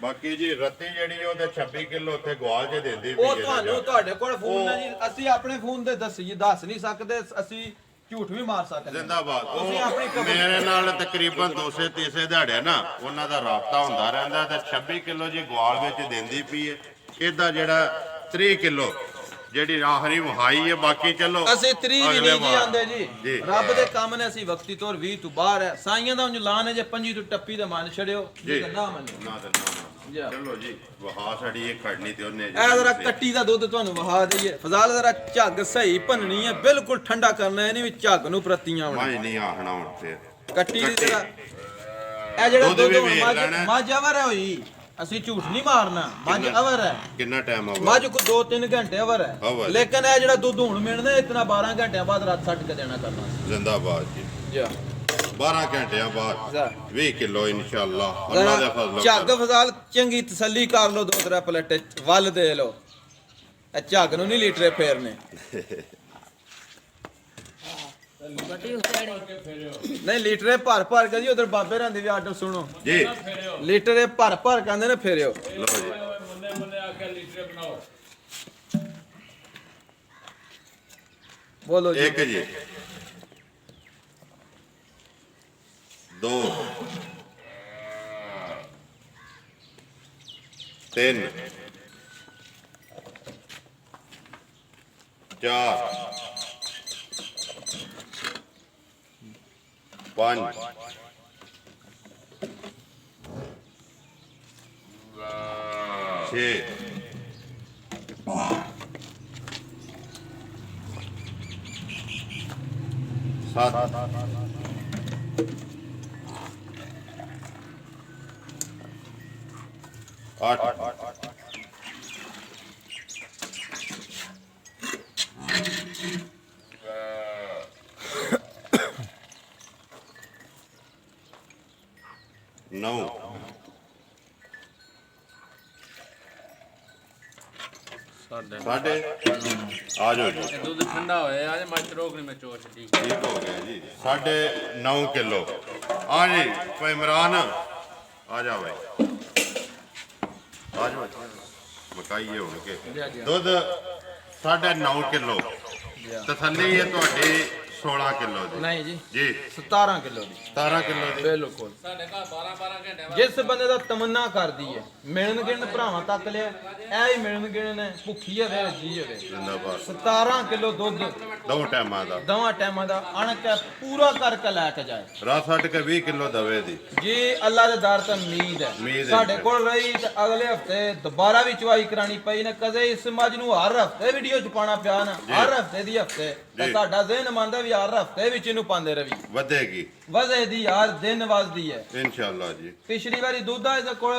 ਬਾਕੀ ਜੀ ਰੱਤੀ ਜਿਹੜੀ ਉਹਦੇ 26 ਕਿਲੋ ਉੱਥੇ ਗਵਾਲ ਕੇ ਦਿੰਦੀ ਪਈ ਉਹ ਹੈ ਤੁਹਾਨੂੰ ਤੁਹਾਡੇ ਕੋਲ ਫੋਨ ਹੈ ਜੀ ਅਸੀਂ ਆਪਣੇ ਫੋਨ ਤੇ ਦੱਸ ਨਹੀਂ ਸਕਦੇ ਅਸੀਂ ਝੂਠ ਵੀ ਮਾਰ ਸਕਦੇ ਹਾਂ। ਜ਼ਿੰਦਾਬਾਦ ਤੁਸੀਂ ਆਪਣੀ ਉਹ ਮੇਰੇ ਨਾਲ ਤਕਰੀਬਨ 200-300 ਦਿਹਾੜੇ ਨਾ ਉਹਨਾਂ ਦਾ ਰਾਬਤਾ ਹੁੰਦਾ ਰਹਿੰਦਾ ਤੇ 26 ਕਿਲੋ ਜੀ ਗਵਾਲ ਵਿੱਚ ਦਿੰਦੀ ਪਈ ਹੈ ਇਹਦਾ ਜਿਹੜਾ 30 ਕਿਲੋ ਜਿਹੜੀ ਆਖਰੀ ਵਹਾਈ ਹੈ ਬਾਕੀ ਚਲੋ ਅਸੀਂ 30 ਵੀ ਅਗਲੇ ਨਹੀਂ ਜੀ ਵਾਰ। ਆਂਦੇ ਜੀ। ਜੀ ਰੱਬ ਦੇ ਕੰਮ ਨੇ ਅਸੀਂ ਵਕਤੀ ਤੌਰ 20 ਤੋਂ ਬਾਹਰ ਹੈ ਸਾਈਆਂ ਦਾ ਉਂਝ ਲਾਨ ਹੈ ਜੇ 25 ਤੋਂ ਟੱਪੀ ਦੇ ਮੰਨ ਛੜਿਓ ਜੀ ਜੇ ਨਾ ਮੰਨਿਓ ਨਾ ਤੇ ਜੀ। ਨਾ ਚਲੋ ਜੀ ਵਹਾ ਸਾਡੀ ਇਹ ਖੜਨੀ ਤੇ ਉਹਨੇ ਇਹ ਜ਼ਰਾ ਕੱਟੀ ਦਾ ਦੁੱਧ ਤੁਹਾਨੂੰ ਵਹਾ ਦਈਏ ਫਜ਼ਾਲ ਜ਼ਰਾ ਝੱਗ ਸਹੀ ਭੰਨਣੀ ਹੈ ਬਿਲਕੁਲ ਠੰਡਾ ਕਰਨਾ ਹੈ ਨਹੀਂ ਵੀ ਝੱਗ ਨੂੰ ਪ੍ਰਤੀਆਂ ਆਉਣਾ ਮੈਂ ਨਹੀਂ ਆਖਣਾ ਹੁਣ ਤੇ ਕੱਟੀ ਦੀ ਜ਼ਰਾ ਇਹ ਜਿਹੜਾ ਦੁੱਧ ਵੀ ਦੁੱਧ ਵੇਖ ਲੈਣਾ। ਮੱਝ ਅਵਰ ਹੈ ਹੋਈ ਅਸੀਂ ਝੂਠ ਨਹੀਂ ਮਾਰਨਾ ਮੱਝ ਅਵਰ ਹੈ ਕਿੰਨਾ ਟਾਈਮ ਹੋ ਗਿਆ ਮੱਝ ਕੋ 2-3 ਘੰਟੇ ਅਵਰ ਹੈ ਅਵਰ। ਲੇਕਿਨ ਇਹ ਜਿਹੜਾ ਦੁੱਧ ਹੁਣ ਮਿਲਦਾ ਇਤਨਾ 12 ਘੰਟਿਆਂ ਬਾਅਦ ਰਾਤ ਛੱਡ ਕੇ ਦੇਣਾ ਕਰਨਾ ਜ਼ਿੰਦਾਬਾਦ ਜੀ ਜੀ 12 ਘੰਟਿਆਂ ਬਾਅਦ ਜ਼ਰਾ 20 ਕਿਲੋ ਇਨਸ਼ਾਅੱਲਾ ਅੱਲਾਹ ਦੇ ਫਜ਼ਲ ਝੱਗ ਫਜ਼ਾਲ ਚੰਗੀ ਤਸੱਲੀ ਕਰ ਲਓ 2-3 ਪਲੇਟੇ ਵੱਲ ਦੇ ਲਓ ਇਹ ਝੱਗ ਨੂੰ ਨਹੀਂ ਲੀਟਰੇ ਫੇਰਨੇ ਨਹੀਂ ਲੀਟਰੇ ਭਰ ਭਰ ਕੇ ਜੀ ਉਧਰ ਬਾਬੇ ਰਾਂ ਦੀ ਵੀ ਆਰਡਰ ਸੁਣੋ ਜੀ ਲੀਟਰੇ ਭਰ ਭਰ ਕਹਿੰਦੇ ਨੇ ਫੇਰਿਓ ਲਓ ਜੀ ਬੋਲੋ ਜੀ ਇੱਕ ਜੀ 2 3 4 5 6 7 8 9 ਸਾਡੇ ਆ ਜਾਓ ਜੀ ਇਹ ਦੁੱਧ ਠੰਡਾ ਹੋਇਆ ਅੱਜ ਮੱਚ ਰੋਕ ਨਹੀਂ ਮੈਂ ਚੋਰ ਛੱਡੀ ਠੀਕ ਹੋ ਗਿਆ ਜੀ 9.5 ਕਿਲੋ ਆ ਜੀ ਭਾਈ ਇਮਰਾਨ ਆ ਜਾ ਭਾਈ ਆ ਜਾ ਮਕਾਈਏ ਹੁਣ ਕੇ ਦੁੱਧ 9.5 ਕਿਲੋ ਤਸੱਲੀ ਹੈ ਤੁਹਾਡੀ 16 ਕਿਲੋ ਦੀ ਨਹੀਂ ਜੀ ਜੀ 17 ਕਿਲੋ ਦੀ 17 ਕਿਲੋ ਦੀ ਬਿਲਕੁਲ ਸਾਡੇ ਘਰ 12 ਘੰਟੇ ਜਿਸ ਬੰਦੇ ਦਾ ਤਮੰਨਾ ਕਰਦੀ ਹੈ ਮਿਲਣ ਗਿਣ ਭਰਾਵਾਂ ਤੱਕ ਲਿਆ ਐ ਹੀ ਮਿਲਣ ਗਿਣ ਨੇ ਭੁੱਖੀ ਹੋਵੇ ਜੀ ਹੋਵੇ ਜ਼ਿੰਦਾਬਾਦ 17 ਕਿਲੋ ਦੁੱਧ ਦੋ ਟਾਈਮਾਂ ਦਾ ਦੋਵਾਂ ਟਾਈਮਾਂ ਦਾ ਅਣਕ ਪੂਰਾ ਕਰਕੇ ਲੈ ਕੇ ਜਾਏ ਰਾਤ ਛੱਡ ਕੇ 20 ਕਿਲੋ ਦਵੇ ਦੀ ਜੀ ਅੱਲਾ ਦੇ ਦਰ ਤੇ ਉਮੀਦ ਉਮੀਦ ਹੈ ਹੈ। ਸਾਡੇ ਕੋਲ ਰਹੀ ਤੇ ਅਗਲੇ ਹਫਤੇ ਦੁਬਾਰਾ ਵੀ ਚਵਾਈ ਕਰਾਣੀ ਪਈ ਨਾ ਕਦੇ ਇਸ ਮੱਝ ਨੂੰ ਹਰ ਹਫਤੇ ਵੀਡੀਓ ਚ ਪਾਣਾ ਪਿਆ ਨਾ ਹਰ ਹਫਤੇ ਦੀ ਹਫਤੇ ਤੇ ਜੀ। ਸਾਡਾ ਜ਼ਿਹਨ ਮੰਨਦਾ ਵੀ ਹਰ ਹਫਤੇ ਵਿੱਚ ਇਹਨੂੰ ਪਾਉਂਦੇ ਰਵੀ ਵਧੇਗੀ ਵਜ਼ੇ ਦੀ ਯਾਰ ਦਿਨ ਵਜਦੀ ਹੈ ਇਨਸ਼ਾਅੱਲਾ ਜੀ ਪਿਛਲੀ ਵਾਰੀ ਦੁੱਧ ਆ ਇਹਦੇ ਕੋਲ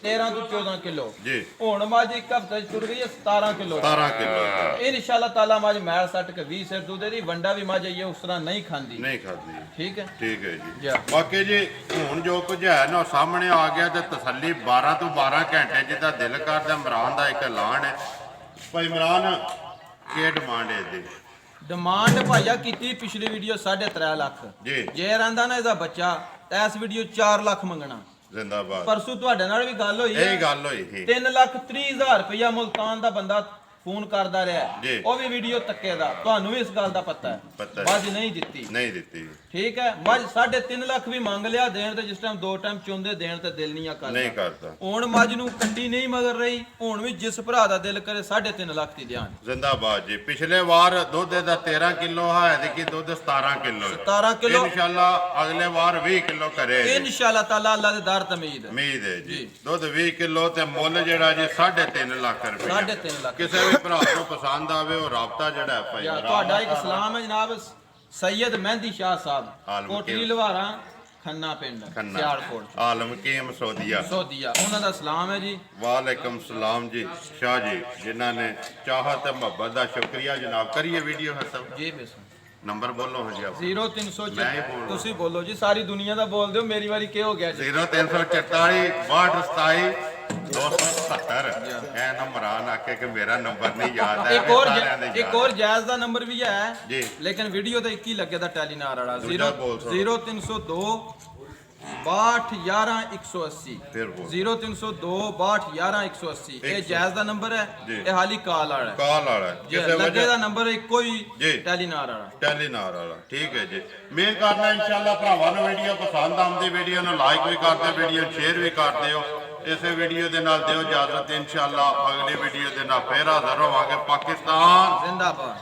13 ਤੋਂ 14 ਕਿਲੋ ਜੀ ਹੁਣ ਮੱਝ ਇੱਕ ਹਫਤੇ ਚ ਤੁਰ ਗਈ ਹੈ 17 ਕਿਲੋ 17 ਕਿਲੋ ਇਨਸ਼ਾਅੱਲਾ ਤਾਲਾ ਮੱਝ ਮੈਲ ਸੱਟ ਕੇ 20 ਸਿਰ ਦੁੱਧ ਦੀ ਵੰਡਾ ਵੀ ਮੱਝ ਆਈ ਹੈ ਉਸ ਤਰ੍ਹਾਂ ਨਹੀਂ ਖਾਂਦੀ ਨਹੀਂ ਖਾਦੀ ਠੀਕ ਹੈ ਠੀਕ ਹੈ ਜੀ ਜੀ। ਬਾਕੀ ਜੀ ਹੁਣ ਜੋ ਕੁਝ ਹੈ ਨਾ ਉਹ ਸਾਹਮਣੇ ਆ ਗਿਆ ਤੇ ਤਸੱਲੀ 12 ਤੋਂ 12 ਘੰਟੇ ਜਿੱਦਾਂ ਦਿਲ ਕਰਦਾ ਇਮਰਾਨ ਦਾ ਇੱਕ ਐਲਾਨ ਹੈ ਭਾਈ ਇਮਰਾਨ ਕੀ ਡਿਮਾਂਡ ਹੈ ਇਹਦੀ ਡਿਮਾਂਡ ਭਾਈਆ ਕੀਤੀ ਪਿਛਲੀ ਵੀਡੀਓ 3.5 ਲੱਖ ਜੀ ਜੇ ਰਹਿੰਦਾ ਨਾ ਇਹਦਾ ਬੱਚਾ ਤਾਂ ਇਸ ਵੀਡੀਓ 4 ਲੱਖ ਮੰਗਣਾ ਜ਼ਿੰਦਾਬਾਦ ਪਰਸੋਂ ਤੁਹਾਡੇ ਨਾਲ ਵੀ ਗੱਲ ਹੋਈ ਇਹ ਗੱਲ ਹੋਈ ਸੀ 3,30,000 ਰੁਪਇਆ ਮੁਲਤਾਨ ਦਾ ਬੰਦਾ ਫੋਨ ਕਰਦਾ ਰਿਹਾ ਜੀ। ਉਹ ਵੀ ਵੀਡੀਓ ਤੱਕੇ ਦਾ ਤੁਹਾਨੂੰ ਵੀ ਇਸ ਗੱਲ ਦਾ ਪਤਾ ਪਤਾ ਹੈ ਹੈ। ਮੱਝ ਨਹੀਂ ਦਿੱਤੀ ਨਹੀਂ ਦਿੱਤੀ ਠੀਕ ਹੈ ਮੱਝ 3.5 ਲੱਖ ਵੀ ਮੰਗ ਲਿਆ ਦੇਣ ਤੇ ਜਿਸ ਟਾਈਮ 2 ਟਾਈਮ ਚੁੰਦੇ ਦੇਣ ਤੇ ਦਿਲ ਨਹੀਂ ਆ ਨਹੀਂ ਕਰਦਾ ਕਰਦਾ ਹੁਣ ਮੱਝ ਨੂੰ ਕੱਟੀ ਨਹੀਂ ਮਗਰ ਰਹੀ ਹੁਣ ਵੀ ਜਿਸ ਭਰਾ ਦਾ ਦਿਲ ਕਰੇ 3.5 ਲੱਖ ਦੀ ਧਿਆਨ ਜ਼ਿੰਦਾਬਾਦ ਜੀ ਪਿਛਲੇ ਵਾਰ ਦੁੱਧ ਦਾ 13 ਕਿਲੋ ਹੈ ਤੇ ਕਿ ਦੁੱਧ 17 ਕਿਲੋ 17 ਕਿਲੋ ਇਨਸ਼ਾਅੱਲਾ ਅਗਲੇ ਵਾਰ 20 ਕਿਲੋ ਕਰੇ ਇਨਸ਼ਾਅੱਲਾ ਤਾਲਾ ਅੱਲਾ ਦੇ ਦਰ ਤਮੀਦ ਉਮੀਦ ਹੈ ਜੀ ਜੀ। ਦੁੱਧ 20 ਕਿਲੋ ਤੇ ਮੁੱਲ ਜਿਹੜਾ ਜੀ 3.5 ਲੱਖ ਰੁਪਏ 3.5 ਲੱਖ ਕਿਸੇ ਵੀ ਭਰਾ ਨੂੰ ਪਸੰਦ ਆਵੇ ਉਹ ਰਾਬਤਾ ਜਿਹੜਾ ਹੈ ਭਾਈ ਯਾ ਇਮਰਾਨ ਤੁਹਾਡਾ ਇੱਕ ਸਲਾਮ ਹੈ ਜਨਾਬ ਸੈਯਦ ਮਹਿੰਦੀ ਸ਼ਾਹ ਸਾਹਿਬ ਆਲਮ ਕੋਟਲੀ ਕੀ- ਲਵਾਰਾ ਖੰਨਾ ਪਿੰਡ ਖੰਨਾ ਸਿਆਲਕੋਟ ਆਲਮ ਕੀਮ ਸੌਦੀਆ ਸੌਦੀਆ ਉਹਨਾਂ ਦਾ ਸਲਾਮ ਹੈ ਜੀ ਵਾਲੇਕਮ ਸਲਾਮ ਜੀ ਸ਼ਾਹ ਜੀ ਜਿਨ੍ਹਾਂ ਨੇ ਚਾਹਤ ਤੇ ਮੁਹੱਬਤ ਦਾ ਸ਼ੁਕਰੀਆ ਜਨਾਬ ਕਰੀਏ ਵੀਡੀਓ ਹਸਬ ਜੀ ਬਿਸਮ ਨੰਬਰ ਬੋਲੋ ਹੋ ਜੀ ਆਪ 0300 ਮੈਂ ਹੀ ਬੋਲ ਰਿਹਾ। ਤੁਸੀਂ ਬੋਲੋ ਜੀ ਸਾਰੀ ਦੁਨੀਆ ਦਾ ਬੋਲਦੇ ਹੋ ਮੇਰੀ ਵਾਰੀ ਕੀ ਹੋ ਗਿਆ ਜੀ 0344 6227 270 ਇਹ ਨੰਬਰਾਂ ਆਕੇ ਕਿ ਮੇਰਾ ਨੰਬਰ ਨਹੀਂ ਯਾਦ ਹੈ ਇੱਕ ਹੋਰ ਸਾਰਿਆਂ ਦੇ ਇੱਕ ਯਾਦ ਹੋਰ ਜਾਇਜ਼ ਦਾ ਨੰਬਰ ਵੀ ਹੈ ਜੀ। ਲੇਕਿਨ ਵੀਡੀਓ ਤੇ ਇੱਕ ਹੀ ਲੱਗੇ ਦਾ ਟੈਲੀਨਾਰ ਵਾਲਾ ਦੂਜਾ ਬੋਲ ਥੋੜ੍ਹਾ। 0302 621180 ਫਿਰ ਬੋਲ 0302 621180 ਇਹ ਜਾਇਜ਼ ਦਾ ਨੰਬਰ ਹੈ ਜੀ। ਇਹ ਹਾਲੀ ਕਾਲ ਵਾਲਾ ਹੈ ਕਾਲ ਵਾਲਾ ਹੈ। ਜੇ ਕਿਸੇ ਲੱਗੇ ਵਜ੍ਹਾ ਦਾ ਨੰਬਰ ਇੱਕੋ ਹੀ ਜੀ। ਟੈਲੀਨਾਰ ਵਾਲਾ ਟੈਲੀਨਾਰ ਵਾਲਾ ਠੀਕ ਹੈ ਜੀ ਮੇਨ ਕਰਨਾ ਇਨਸ਼ਾਅੱਲਾ ਭਰਾਵਾਂ ਨੂੰ ਵੀਡੀਓ ਪਸੰਦ ਆਉਂਦੀ ਵੀਡੀਓ ਨੂੰ ਲਾਈਕ ਵੀ ਕਰਦੇ ਵੀਡੀਓ ਨੂੰ ਸ਼ੇਅਰ ਵੀ ਕਰ ਦਿਓ ਇਸੇ ਵੀਡੀਓ ਦੇ ਨਾਲ ਦਿਓ ਇਜਾਜ਼ਤ ਇਨਸ਼ਾਅੱਲਾ ਅਗਲੀ ਵੀਡੀਓ ਦੇ ਨਾਲ ਫੇਰ ਹਾਜ਼ਰ ਹੋਵਾਂਗੇ ਪਾਕਿਸਤਾਨ ਜ਼ਿੰਦਾਬਾਦ